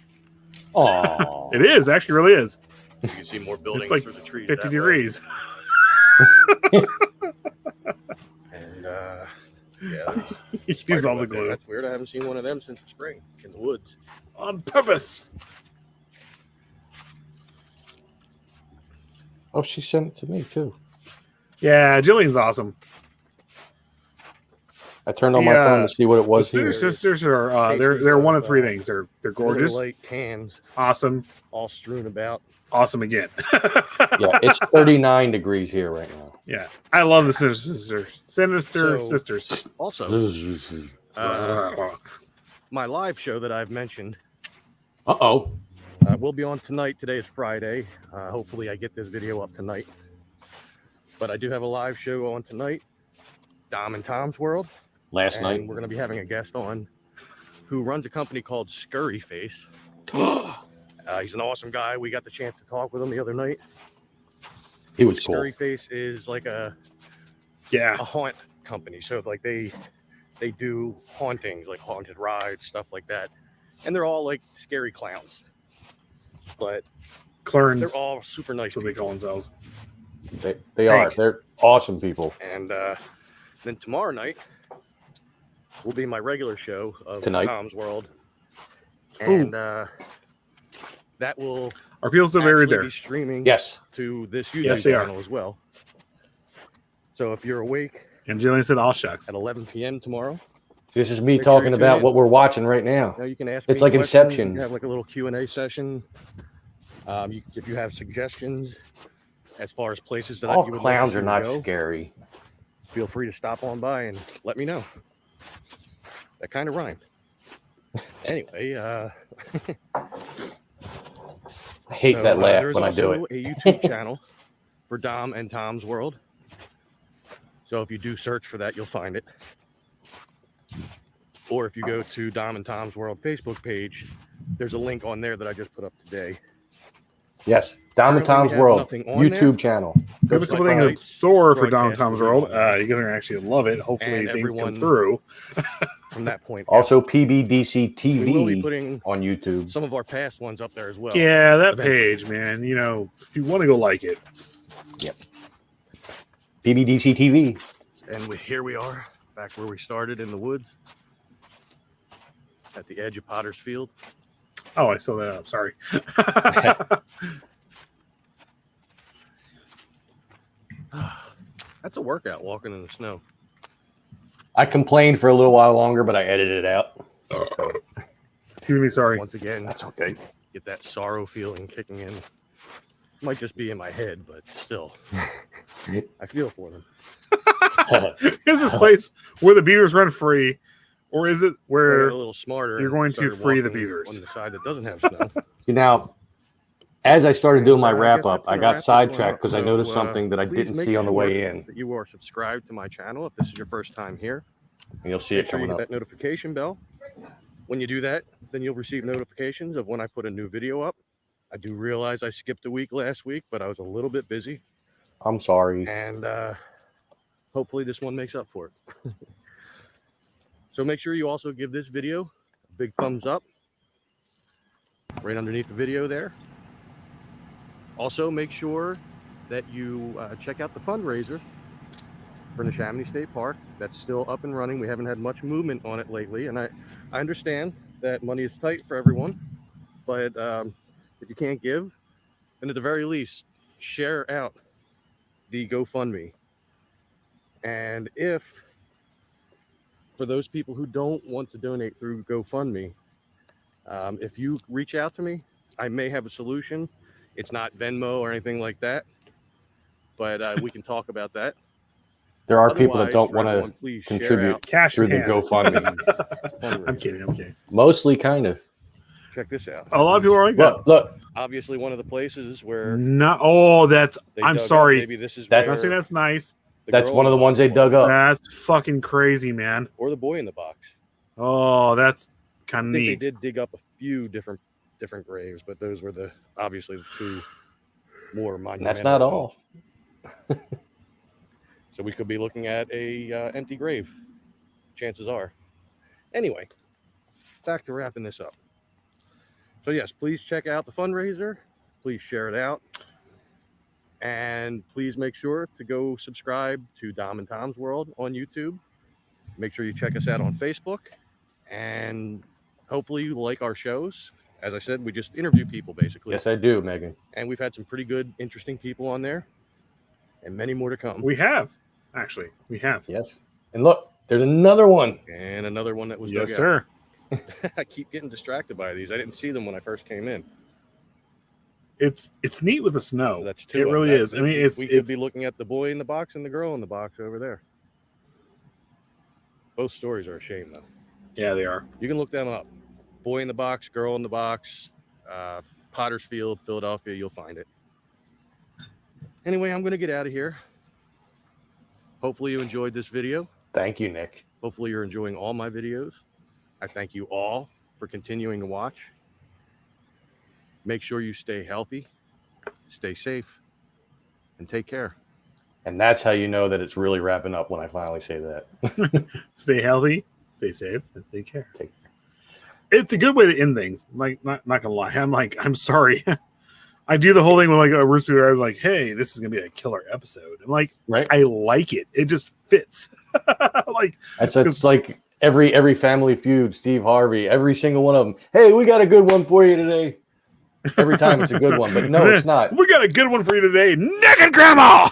Oh, It is actually really is. You can see more buildings like through the trees. 50 that way. degrees. And yeah, Use all the spider web there. glue That's weird. I haven't seen one of them since the spring in the woods. on purpose. oh, she sent it to me too. Yeah, Jillian's awesome. I turned on my The, phone to see what it The was Sister here. Sisters are they're Cases one of, of three things. They're gorgeous, Little light cans awesome, all strewn about. awesome again. Yeah, it's 39 degrees here right now. Yeah, I love the Sinister Sisters. Sinister So- Sisters. Also, My live show that I've mentioned Uh-oh. will be on tonight. Today is Friday. Hopefully I get this video up tonight. But I do have a live show on tonight, Dom and Tom's World. Last And night. we're going to be having a guest on who runs a company called Scurry Face. He's an awesome guy. We got the chance to talk with him the other night. He was cool. Scurry Face is like a haunt company. So like they do hauntings, like haunted rides, stuff like that. And they're all like scary clowns. But Clarence, they're all super nice that's what they people. call themselves. They are. Hank. They're awesome people. And then tomorrow night will be my regular show of Tonight? Tom's World. And that will Are people still buried actually there? be streaming Yes. to this YouTube Yes, they are. channel as well. So if you're awake And Jillian said, "All shucks." at 11 p.m. tomorrow, This is me Make sure talking you tune about in. what we're watching right now. now you can ask It's me like questions. Inception. You can have like a little Q&A session. If you have suggestions as far as places that All you would clowns like are to not go, scary. feel free to stop on by and let me know. That kind of rhymed. Anyway, I hate so, that laugh there's when I do it. also a YouTube channel for Dom and Tom's World. So if you do search for that, you'll find it. Or if you go to Dom and Tom's World Facebook page, there's a link on there that I just put up today. Yes. Dom and Currently, Tom's we have World nothing on YouTube there. channel. We have a Just couple like things in tonight's store for Don broadcast Tom's will World. be on You guys are gonna actually love it. Hopefully, And things come everyone- through. From that point, Also PBDC we will be TV putting on YouTube. some of our past ones up there as well. Yeah, that eventually. page, man. You know, if you want to go like it, PBDC TV. And here we are, back where we started in the woods, at the edge of Potter's Field. oh, I saw that up. Sorry. That's a workout, walking in the snow. I complained for a little while longer, but I edited it out. Excuse me. Sorry. Once again, That's okay. get that sorrow feeling kicking in. Might just be in my head, but still, I feel for them. Is this place where the beavers run free, or is it We're where a little smarter. you're and going to started free the walking beavers. on the side that doesn't have snow. See, now, as I started doing my And, I wrap guess up, that's I gonna got wrap this one sidetracked up. because I So, noticed something that I please didn't make see on the way sure in. that you are subscribed to my channel if this is your first time here. And you'll see Make it sure you coming hit up. that notification bell. When you do that, then you'll receive notifications of when I put a new video up. I do realize I skipped a week last week, but I was a little bit busy, I'm sorry. and hopefully this one makes up for it. So make sure you also give this video a big thumbs up right underneath the video there. Also, make sure that you check out the fundraiser for Neshaminy State Park. That's still up and running. We haven't had much movement on it lately, and I understand that money is tight for everyone, but if you can't give, then at the very least, share out the GoFundMe. And if, for those people who don't want to donate through GoFundMe, if you reach out to me, I may have a solution. It's not Venmo or anything like that, but we can talk about that. There are people that Otherwise, don't for want everyone, to please share contribute out cash through in the hand? GoFundMe. fundraiser. I'm kidding. I'm kidding. Mostly, kind of. Check this out. A lot of people are like that. Look, Obviously, one of the places where No. Oh, that's. they I'm dug up, sorry. maybe this is That- where I think that's nice. the that's girl one in of the ones they box dug was, up. That's fucking crazy, man. or the boy in the box. Oh, that's I kind of think they neat. did dig up a few different graves, but those were obviously the two more And monumental. that's not all. So we could be looking at a empty grave. Chances are. Anyway, back to wrapping this up. So yes, please check out the fundraiser. Please share it out. And please make sure to go subscribe to Dom and Tom's World on YouTube. Make sure you check us out on Facebook. And hopefully you like our shows. As I said, we just interview people basically. Yes, I do, Megan. And we've had some pretty good, interesting people on there. And many more to come. We have, actually. We have. Yes. And look, there's another one. And another one that was Yes, dug sir. out. I keep getting distracted by these. I didn't see them when I first came in. It's neat with the snow. So that's two. It of them. really That- is. I mean, it's we could it's be looking at the boy in the box and the girl in the box over there. Both stories are a shame, though. Yeah, they are. You can look them up. Boy in the Box, Girl in the Box, Pottersfield, Philadelphia. You'll find it. Anyway, I'm going to get out of here. Hopefully you enjoyed this video. Thank you, Nick. Hopefully you're enjoying all my videos. I thank you all for continuing to watch. Make sure you stay healthy, stay safe, and take care. And that's how you know that it's really wrapping up when I finally say that. Stay healthy, stay safe, and take care. Take It's a good way to end things. Like, not gonna lie. I'm sorry. I do the whole thing with like a rooster where I'm like, hey, this is gonna be a killer episode. And like, Right. I like it. It just fits. Like, It's like every Family Feud, Steve Harvey, every single one of them. Hey, we got a good one for you today. Every time it's a good one, but no, it's not. we got a good one for you today. Naked Grandma.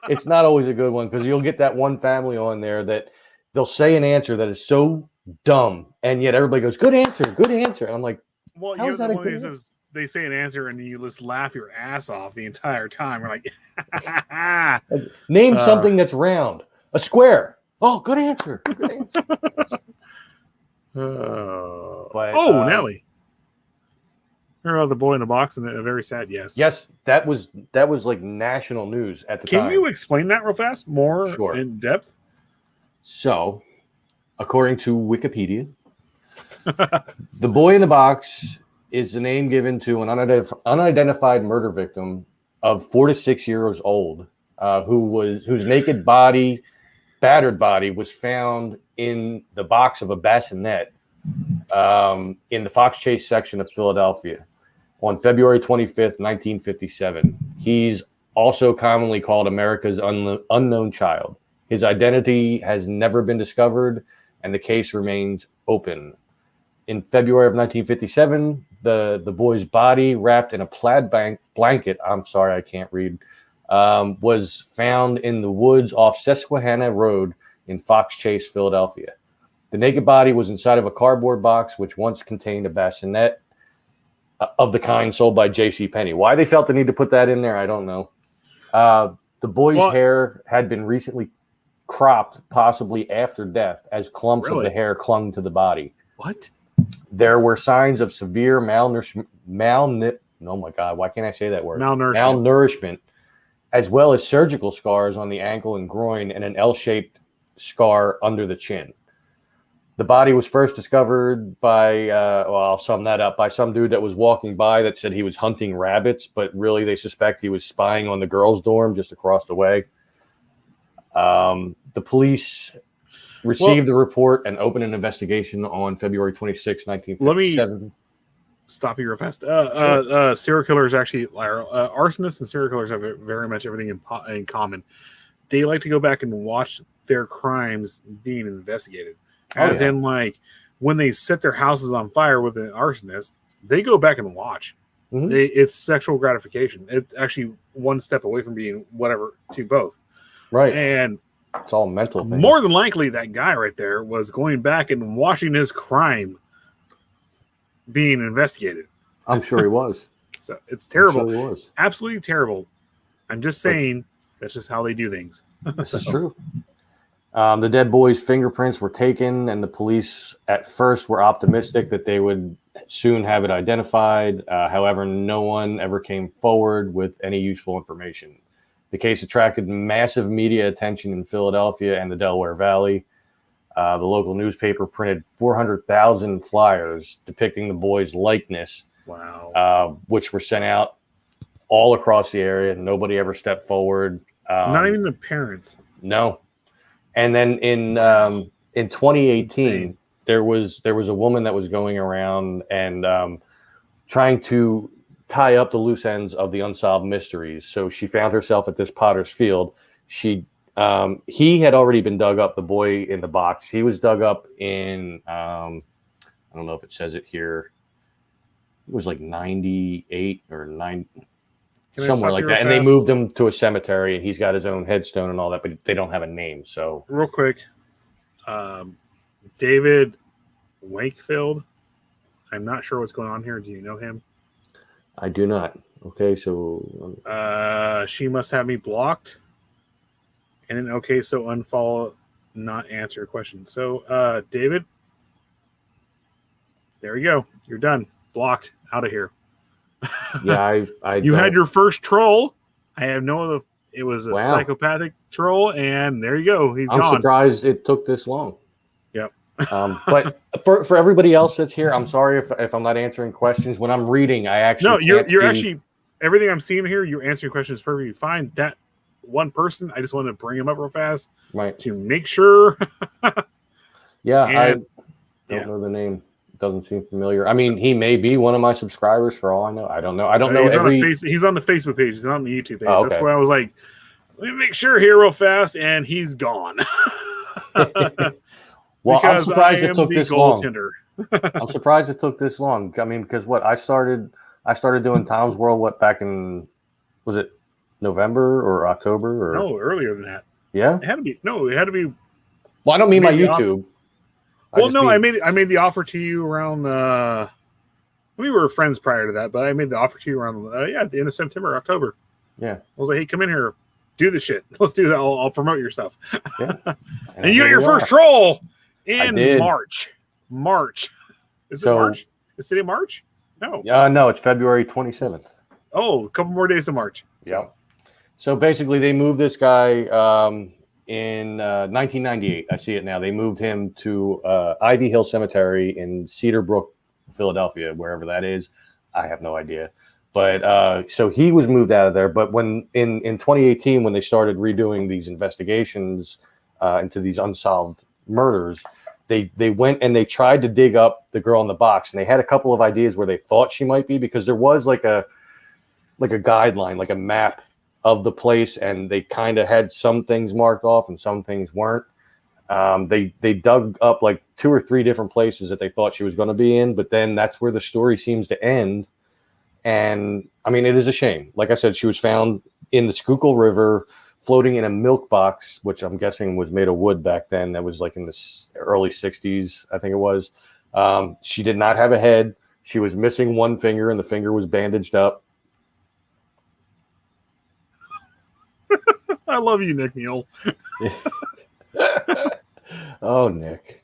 It's not always a good one because you'll get that one family on there that they'll say an answer that is so dumb, and yet everybody goes, "Good answer, good answer." And I'm like, Well, How you're is that the a one good who says they say an answer and you just laugh your ass off the entire time. We're like, "Name something that's round, a square." Oh, good answer. Good answer. But, Nelly. Heard about the boy in the box and a very sad yes. Yes, that was like national news at the Can time. you explain that real fast, more Sure. in depth? So, according to Wikipedia, the boy in the box is the name given to an unidentified murder victim of 4 to 6 years old, whose naked body, battered body, was found in the box of a bassinet in the Fox Chase section of Philadelphia on February 25th, 1957. He's also commonly called America's unknown child. His identity has never been discovered, and the case remains open. In February of 1957, the boy's body, wrapped in a plaid blanket, I'm sorry, I can't read, was found in the woods off Susquehanna Road in Fox Chase, Philadelphia. The naked body was inside of a cardboard box, which once contained a bassinet of the kind sold by J.C. Penney. Why they felt the need to put that in there, I don't know. The boy's hair had been recently cropped, possibly after death, as clumps of the hair clung to the body. What? There were signs of severe malnourishment. Oh my God, why can't I say that word? Malnourishment, as well as surgical scars on the ankle and groin, and an L-shaped scar under the chin. The body was first discovered by, I'll sum that up, by some dude that was walking by that said he was hunting rabbits, but really they suspect he was spying on the girls' dorm just across the way. The police received the report and opened an investigation on February 26, 1957. Let me stop you real fast. Serial killers actually, arsonists and serial killers have very much everything in common. They like to go back and watch their crimes being investigated. As in, like, when they set their houses on fire with an arsonist, they go back and watch. Mm-hmm. It's sexual gratification. It's actually one step away from being whatever to both. Right. And it's all mental thing. More than likely, that guy right there was going back and watching his crime being investigated. I'm sure he was. So it's terrible. I'm sure he was. Absolutely terrible. I'm just saying that's just how they do things. This is true. The dead boy's fingerprints were taken, and the police at first were optimistic that they would soon have it identified. However, no one ever came forward with any useful information. The case attracted massive media attention in Philadelphia and the Delaware Valley. The local newspaper printed 400,000 flyers depicting the boy's likeness. Wow. Which were sent out all across the area. Nobody ever stepped forward. Not even the parents. No. And then in 2018, there was a woman that was going around and trying to tie up the loose ends of the unsolved mysteries. So she found herself at this potter's field. He had already been dug up, the boy in the box. He was dug up in, I don't know if it says it here. It was like 98 or 9, somewhere like that. And they moved him to a cemetery, and he's got his own headstone and all that, but they don't have a name. So real quick, David Wakefield. I'm not sure what's going on here. Do you know him? I do not. Okay, so she must have me blocked. And then so unfollow, not answer your question. So David, There you go. You're done. Blocked. Out of here. Yeah, I You don't- had your first troll. I have no other. It was a Wow. psychopathic troll, and there you go. He's I'm gone. surprised it took this long. Yep. But for everybody else that's here, I'm sorry if I'm not answering questions. When I'm reading, I actually No, you're can't see- actually everything I'm seeing here. You're answering questions perfectly fine. That one person, I just wanted to bring him up real fast right. to make sure. Yeah, I And- don't yeah. know the name. It doesn't seem familiar. I mean, he may be one of my subscribers for all I know. I don't know. I don't know He's every. he's on the Facebook page. He's not on the YouTube page. Oh, That's okay. why I was like, let me make sure here real fast, and he's gone. Well, I'm Because surprised I it am took the this long. goaltender. I'm surprised it took this long. I mean, because what I started doing Tom's World back in, was it November or October or No, earlier than that. yeah? It had to be. No, it had to be. Well, I don't mean my Maybe YouTube. Well, just no, mean- I made the offer to you around. We were friends prior to that, but I made the offer to you around. At the end of September, October. Yeah. I was like, hey, come in here, do this shit. Let's do that. I'll promote your stuff. And you here got your we first are. troll in did. March. March. Is it So- March? Is today March? No. No, it's February 27th. Oh, a couple more days to March. Yeah. So basically, they moved this guy in 1998. I see it now. They moved him to Ivy Hill Cemetery in Cedar Brook, Philadelphia, wherever that is. I have no idea. But so he was moved out of there. But when in 2018, when they started redoing these investigations into these unsolved murders, they went and they tried to dig up the girl in the box, and they had a couple of ideas where they thought she might be, because there was like a guideline, like a map of the place, and they kind of had some things marked off and some things weren't. They dug up like 2 or 3 different places that they thought she was going to be in, but then that's where the story seems to end. And I mean, it is a shame. Like I said, she was found in the Schuylkill River, floating in a milk box, which I'm guessing was made of wood back then. That was like in the early 60s, I think it was. She did not have a head. She was missing one finger, and the finger was bandaged up. I love you, Nick Neal. Oh, Nick.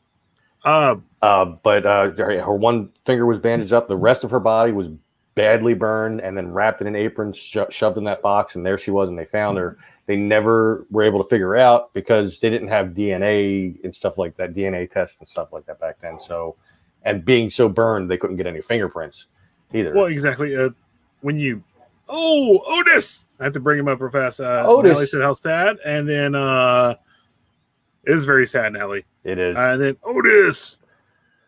Uh, But her one finger was bandaged up. The rest of her body was badly burned and then wrapped in an apron, shoved in that box, and there she was, and they found her. They never were able to figure out because they didn't have DNA and stuff like that, DNA tests and stuff like that back then. So, and being so burned, they couldn't get any fingerprints either. well, exactly. When you, Otis, I have to bring him up real fast. Otis. Nelly said how sad, and then it is very sad, Nelly. It is. And then Otis,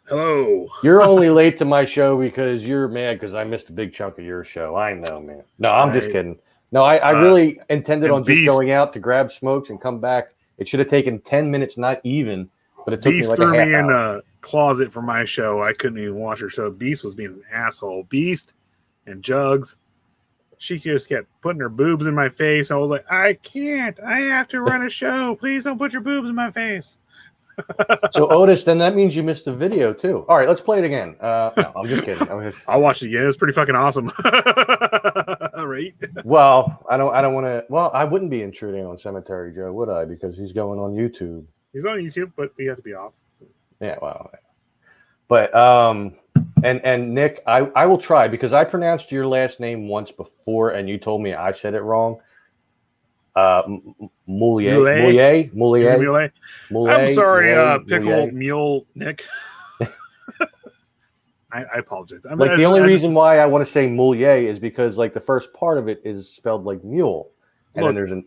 hello. You're only late to my show because you're mad because I missed a big chunk of your show. I know, man. No, I'm just Right. kidding. No, I really intended and on just Beast- going out to grab smokes and come back. It should have taken 10 minutes, not even, but it took Beast me like threw a half me in hour. a closet for my show. I couldn't even watch her show. Beast was being an asshole. Beast and Jugs. She just kept putting her boobs in my face. I was like, I can't. I have to run a show. Please don't put your boobs in my face. So, Otis, then that means you missed the video, too. All right, let's play it again. No, I'm just kidding. I'll watch it again. It was pretty fucking awesome. Right? Well, I don't want to. Well, I wouldn't be intruding on Cemetery Joe, would I? Because he's going on YouTube. He's on YouTube, but we have to be off. Yeah, well, but and Nick, I will try, because I pronounced your last name once before, and you told me I said it wrong. Moulier. Is it Mule? I'm sorry, Pickle Moulier. Mule Nick. I apologize. I mean, Like the I only just- reason why I want to say Moulier is because like the first part of it is spelled like mule, and Look, then there's an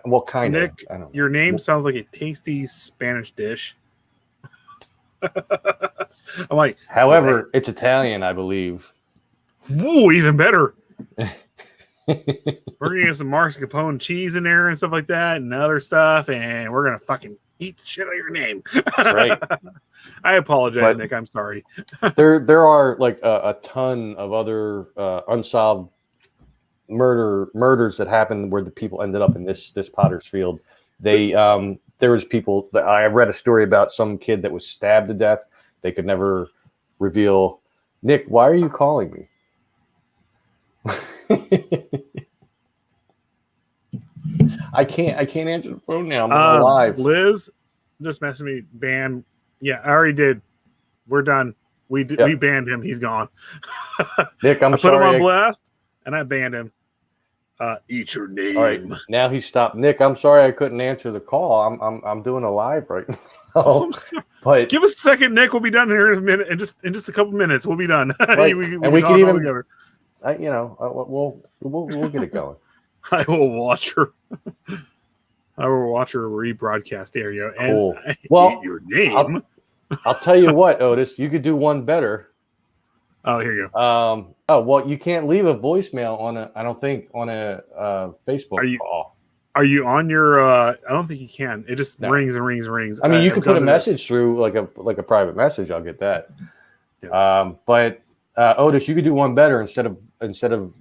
well, kind of. Nick, I don't know. your name sounds like a tasty Spanish dish. I'm like, However, it's Italian, I believe. woo, even better. We're gonna get some mascarpone cheese in there and stuff like that, and other stuff, and we're gonna fucking eat the shit out of your name. That's right. I apologize, But- Nick. I'm sorry. There are like a ton of other unsolved murders that happened where the people ended up in this Potter's Field. They there was people that I read a story about some kid that was stabbed to death. They could never reveal. Nick, why are you calling me? I can't answer the phone now. I'm on live. Liz just messaged me. Ban. Yeah, I already did. We're done. We did, Yep. we banned him. He's gone. Nick, I'm I put him sorry. on blast, and I banned him. Eat your name. All right, now he stopped. Nick, I'm sorry I couldn't answer the call. I'm doing a live right now. Oh, I'm sorry. But Give us a second, Nick. We'll be done here in a minute. In just a couple minutes, we'll be done. Right. we And we talk can all even- together. we'll get it going. I will watch her. I will watch her rebroadcast area. And Cool. I Well, eat your name. I'll tell you what, Otis, you could do one better. Oh, here you go. Oh well, you can't leave a voicemail on a. I don't think on a Facebook Are you- call. Are you on your? I don't think you can. It just No. rings and rings and rings. I mean, you I've could put a done it. message through like a private message. I'll get that. Yeah. But Otis, you could do one better instead of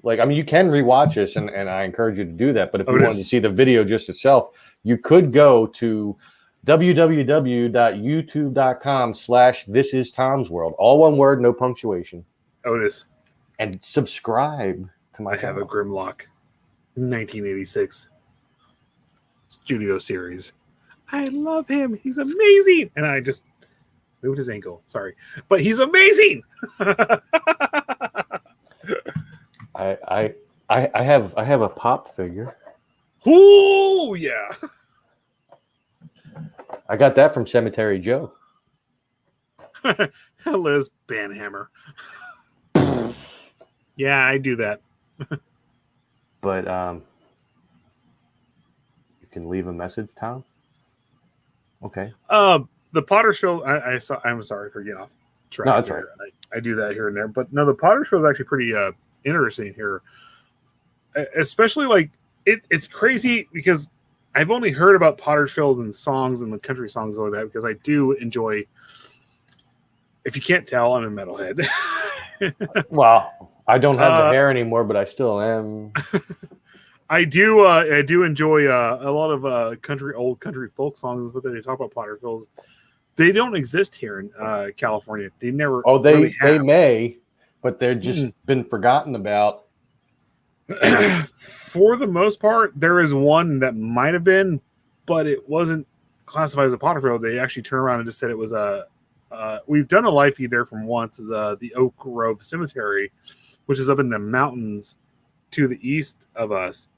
like. I mean, you can rewatch this, and I encourage you to do that. But if you wanted to Otis. see the video just itself, you could go to www.youtube.com/This Is Tom's World. All one word, no punctuation, Otis, and subscribe to my I have a channel. Grimlock 1986 studio series. I love him. He's amazing. And I just moved his ankle. Sorry. But he's amazing. I have a pop figure. Ooh, yeah. I got that from Cemetery Joe. Liz Banhammer. Yeah, I do that. But you can leave a message, Tom. Okay. The Pottersfield, I'm sorry for getting off track. No, that's here. I do that here and there. But no, the Pottersfield is actually pretty interesting here. Especially like it's crazy because I've only heard about Pottersfields and songs and the country songs and all that because I do enjoy. If you can't tell, I'm a metalhead. Well, I don't have the Uh, hair anymore, but I still am. I do enjoy a lot of old country folk songs. Is what they talk about Potterfields. They don't exist here in California. They never. Oh, they really have. may, but they're just been forgotten about. For the most part, there is one that might have been, but it wasn't classified as a Potterfield. They actually turned around and just said it was a. We've done a live feed there from once is the Oak Grove Cemetery, which is up in the mountains to the east of us,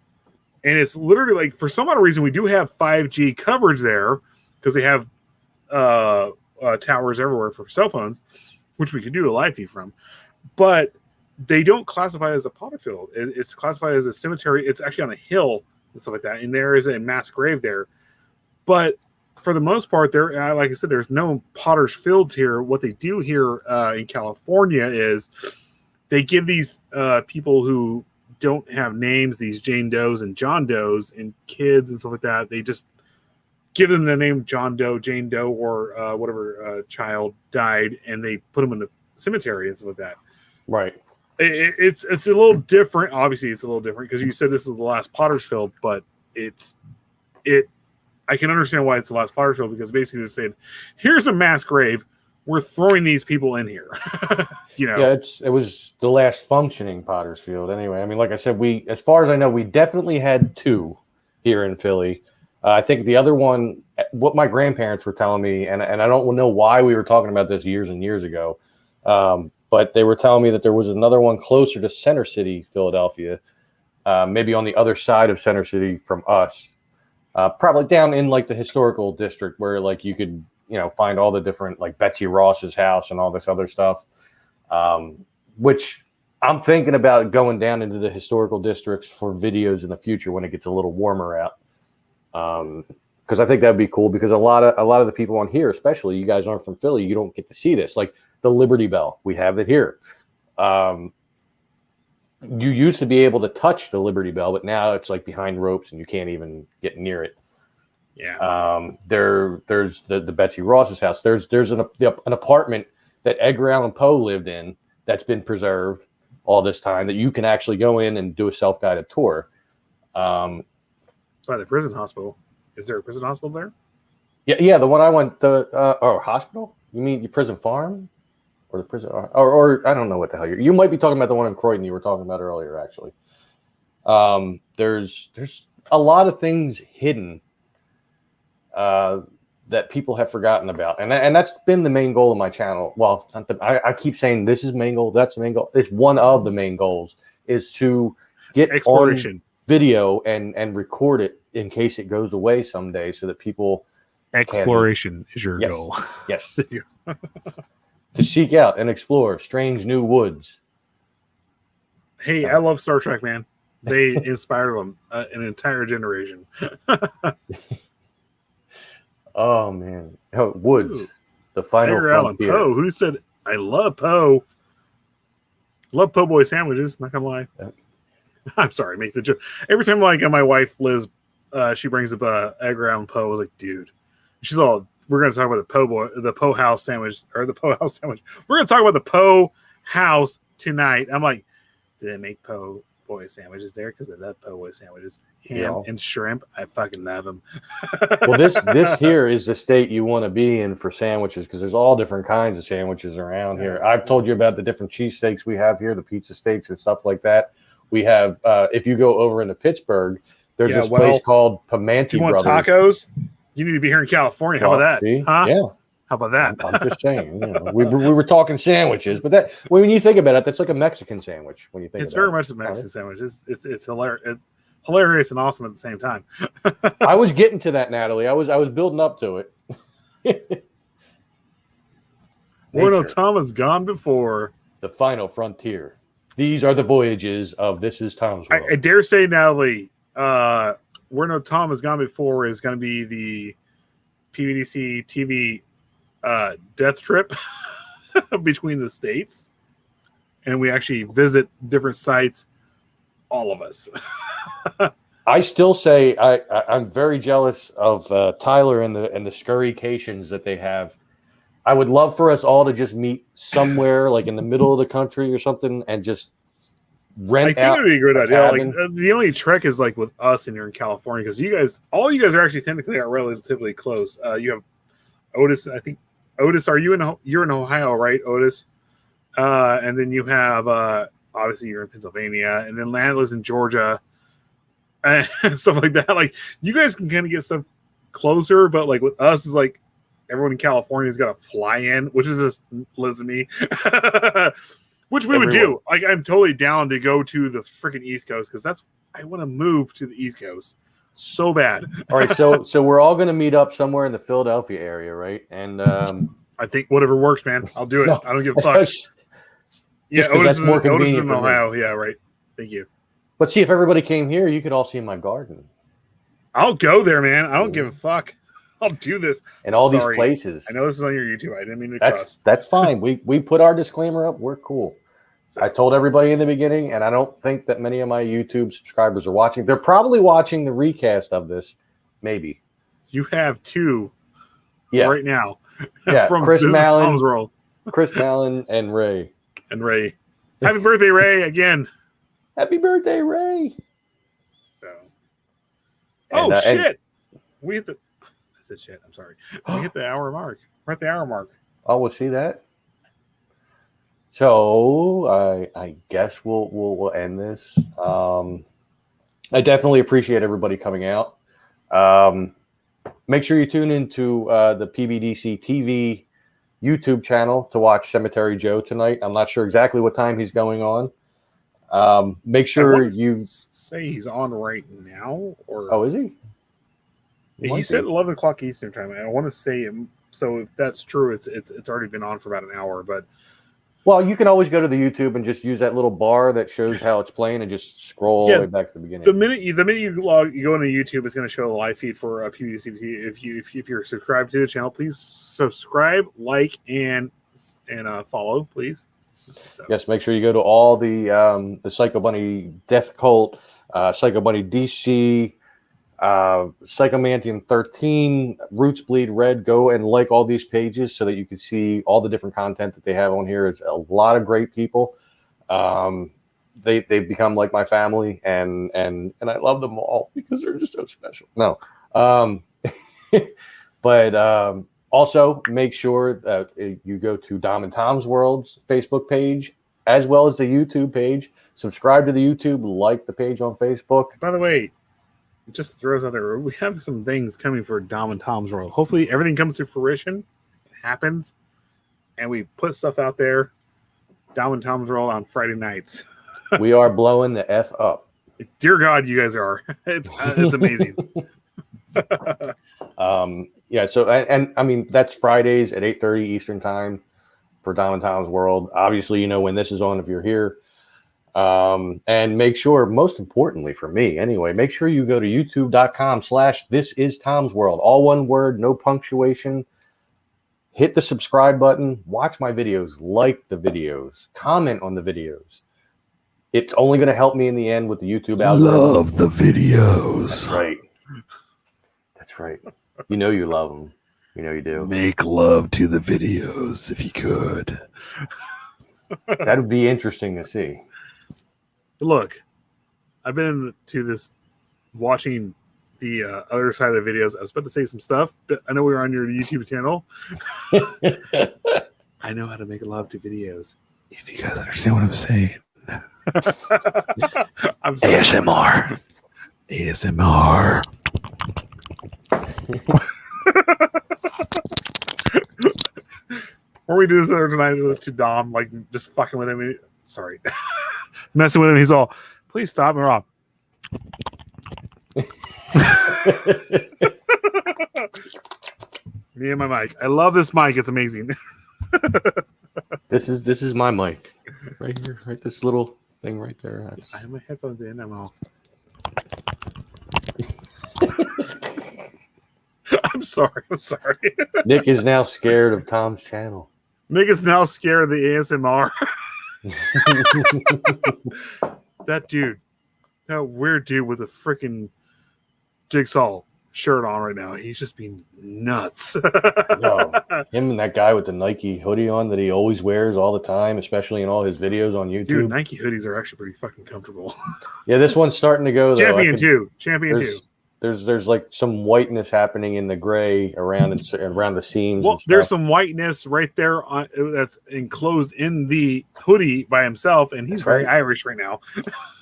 and it's literally like for some odd reason we do have 5G coverage there because they have towers everywhere for cell phones, which we could do a live feed from, but they don't classify it as a Potterfield. It's classified as a cemetery. It's actually on a hill and stuff like that, and there is a mass grave there. But for the most part, there, like I said, there's no Potter's Fields here. What they do here in California is they give these people who don't have names, these Jane Does and John Does and kids and stuff like that, they just give them the name John Doe, Jane Doe, or whatever child died, and they put them in the cemetery and stuff like that. Right. It's a little different. Obviously, it's a little different because you said this is the last Pottersfield, but I can understand why it's the last Pottersfield because basically they said, "Here's a mass grave. We're throwing these people in here." Yeah, it was the last functioning Pottersfield. Anyway, I mean, like I said, as far as I know, we definitely had two here in Philly. I think the other one, what my grandparents were telling me, and I don't know why we were talking about this years and years ago, but they were telling me that there was another one closer to Center City, Philadelphia, maybe on the other side of Center City from us, probably down in like the historical district where like you could, find all the different like Betsy Ross's house and all this other stuff, which I'm thinking about going down into the historical districts for videos in the future when it gets a little warmer out. Because I think that'd be cool because a lot of the people on here, especially you guys aren't from Philly, you don't get to see this. Like the Liberty Bell, we have it here. You used to be able to touch the Liberty Bell, but now it's like behind ropes and you can't even get near it. Yeah. There's the Betsy Ross's house. There's an apartment that Edgar Allan Poe lived in that's been preserved all this time that you can actually go in and do a self-guided tour. By the prison hospital. Is there a prison hospital there? Yeah, the one I went hospital? You mean your prison farm? Or the prison or I don't know what the hell you might be talking about the one in Croydon you were talking about earlier, actually. There's a lot of things hidden that people have forgotten about, and that's been the main goal of my channel. Well, I keep saying this is main goal, that's the main goal. It's one of the main goals is to get Exploration. on video and record it in case it goes away someday, so that people Exploration is your Yes. goal. yes to seek out and explore strange new woods. Hey, I love Star Trek, man. They inspired them, an entire generation. Oh man, woods, Ooh. the final Edgar Allan frontier. Poe. Who said I love Poe? Love Po' boy sandwiches. Not gonna lie. Yeah. I'm sorry. Make the joke every time. Like my wife Liz, she brings up Edgar Allan Poe. I was like, dude, she's all. We're gonna talk about the Poe House sandwich or the Poe House sandwich. We're gonna talk about the Poe House tonight. I'm like, did they make Po' boy sandwiches there? Because I love Po' boy sandwiches, ham Yeah. and shrimp. I fucking love them. Well, this here is the state you want to be in for sandwiches, because there's all different kinds of sandwiches around here. I've told you about the different cheesesteaks we have here, the pizza steaks and stuff like that. We have, if you go over into Pittsburgh, there's Yeah, this well, place called If Pamanti you want Brothers. tacos, you need to be here in California. How about that? See? Huh? Yeah, How about that? I'm just saying. We were talking sandwiches, but that when you think about it, that's like a Mexican sandwich. When you think It's about very it. much a Mexican sandwich. It's hilarious and awesome at the same time. I was getting to that, Natalie. I was building up to it. Bueno Nature, Tom has gone before. the final frontier. These are the voyages of This Is Tom's World. I dare say, Natalie, Bueno Tom has gone before is going to be the PBDC TV death trip between the states, and we actually visit different sites. All of us. I still say I'm very jealous of Tyler and the scurrycations that they have. I would love for us all to just meet somewhere like in the middle of the country or something and just I rent think out. it would be a good idea. Like cabin. the only trick is like with us and you're in California because all you guys are actually technically are relatively close. You have Otis. I think Otis. You're in Ohio, right, Otis? And then you have obviously you're in Pennsylvania, and then Land lives in Georgia, and stuff like that. Like you guys can kind of get stuff closer, but like with us is like everyone in California's got to fly in, which is just Liz and me. Which we would do. Like, I'm totally down to go to the freaking East Coast because I want to move to the East Coast so bad. All right, so we're all going to meet up somewhere in the Philadelphia area, right? And I think whatever works, man. I'll do it. No. I don't give a fuck. Yeah, 'cause that's more Otis is convenient in for me. Ohio. Yeah, right. Thank you. But see, if everybody came here, you could all see my garden I'll go there, man. I don't give a fuck. I'll do this. and all Sorry. these places. I know this is on your YouTube. I didn't mean to cross. That's fine. We put our disclaimer up. We're cool. So, I told everybody in the beginning, and I don't think that many of my YouTube subscribers are watching. They're probably watching the recast of this, maybe. you have two Yeah, right now. yeah. From Chris This Is Mallon, Tom's World Chris Mallon, and Ray. and Ray. Happy birthday, Ray! Again. Happy birthday, Ray! So. And, Oh and- shit! We hit the. I said shit. I'm sorry. We hit the hour mark. We're at the hour mark. Oh, we'll see that. So I guess we'll end this. I definitely appreciate everybody coming out. Make sure you tune into the PBDC TV YouTube channel to watch Cemetery Joe tonight. I'm not sure exactly what time he's going on. Make I sure wanna you. say he's on right now, or Oh, is he? he Might said be. 11 o'clock Eastern time. I want to say him. So if that's true, it's already been on for about an hour. But Well, you can always go to the YouTube and just use that little bar that shows how it's playing and just scroll all Yeah, the way back to the beginning. the minute you go into YouTube, it's going to show the live feed for PBDC. If you're subscribed to the channel, please subscribe, like, and follow, please. So, Yes, make sure you go to all the Psycho Bunny Death Cult, Psycho Bunny DC, Psychomantium 13, Roots Bleed Red. Go and like all these pages so that you can see all the different content that they have on here. It's a lot of great people. They've become like my family, and I love them all because they're just so special. No, but also make sure that you go to Dom and Tom's World's Facebook page as well as the YouTube page. Subscribe to the YouTube, like the page on Facebook. by the way, just throws out there. We have some things coming for Dom and Tom's World. Hopefully, everything comes to fruition. It happens, and we put stuff out there. Dom and Tom's World on Friday nights. We are blowing the F up. Dear God, you guys are. It's amazing. Yeah. So, and I mean, that's Fridays at 8:30 Eastern time for Dom and Tom's World. Obviously, you know when this is on if you're here. And make sure, most importantly for me anyway, make sure you go to youtube.com/thisistomsworld. All one word, no punctuation. Hit the subscribe button, watch my videos, like the videos, comment on the videos. It's only going to help me in the end with the YouTube algorithm. Love the videos. That's right. That's right. You know you love them. You know you do. Make love to the videos if you could. That would be interesting to see. Look, I've been to this watching the other side of the videos. I was about to say some stuff, but I know we were on your YouTube channel. I know how to make love to videos. If you guys understand what I'm saying. I'm sorry. ASMR. ASMR. Or we do this other tonight to Dom, like just fucking with him. Sorry. Messing with him. He's all, please stop me, Rob. Me and my mic. I love this mic. It's amazing. This is my mic. Right here. Right, this little thing right there. I have my headphones in. I'm all. I'm sorry. Nick is now scared of Tom's channel. Nick is now scared of the ASMR. That dude, that weird dude with a freaking Jigsaw shirt on right now. He's just being nuts. No, him and that guy with the Nike hoodie on that he always wears all the time, especially in all his videos on YouTube. Dude, Nike hoodies are actually pretty fucking comfortable. Yeah, this one's starting to go though. Champion 2. There's like some whiteness happening in the gray around the seams. Well, and there's stuff. some whiteness right there that's enclosed in the hoodie by himself, and he's That's very right. Irish right now.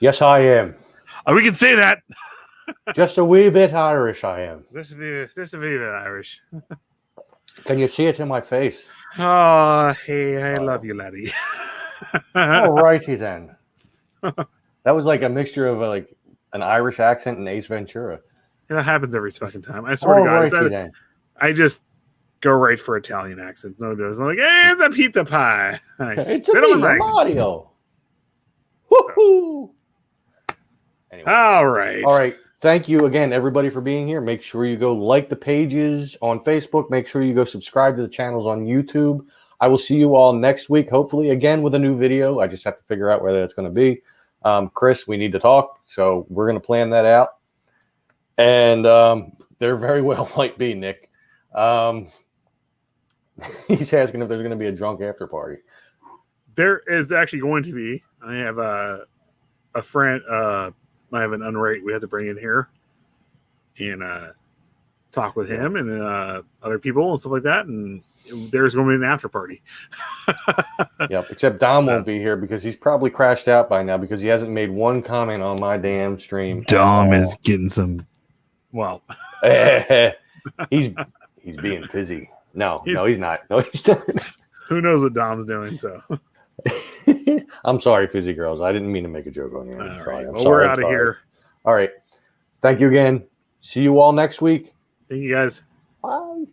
Yes, I am. We can say that. Just a wee bit Irish, I am. This is a bit Irish. Can you see it in my face? Oh, hey, I love you, laddie. All righty then. That was like a mixture of like an Irish accent and Ace Ventura. It happens every fucking time. I swear All to God. righty then. I just go right for Italian accent. No, it doesn't. I'm like, hey, it's a pizza pie. Nice. It's a me, Mario. Woohoo! Anyway. All right. All right. Thank you again, everybody, for being here. Make sure you go like the pages on Facebook. Make sure you go subscribe to the channels on YouTube. I will see you all next week, hopefully, again with a new video. I just have to figure out whether it's going to be. Chris, we need to talk, so we're going to plan that out. And there very well might be, Nick. He's asking if there's going to be a drunk after party. There is actually going to be. I have a friend. I have an unrate we have to bring in here and talk with him and other people and stuff like that. And there's going to be an after party. Yep. Except Dom won't be here because he's probably crashed out by now because he hasn't made one comment on my damn stream. Dom is getting some. Well, he's being fizzy. No, he's not. No, he's not. Who knows what Dom's doing? So I'm sorry, fizzy girls. I didn't mean to make a joke on you. all I'm right. sorry. Well, we're out of here. All right. Thank you again. See you all next week. Thank you guys. Bye.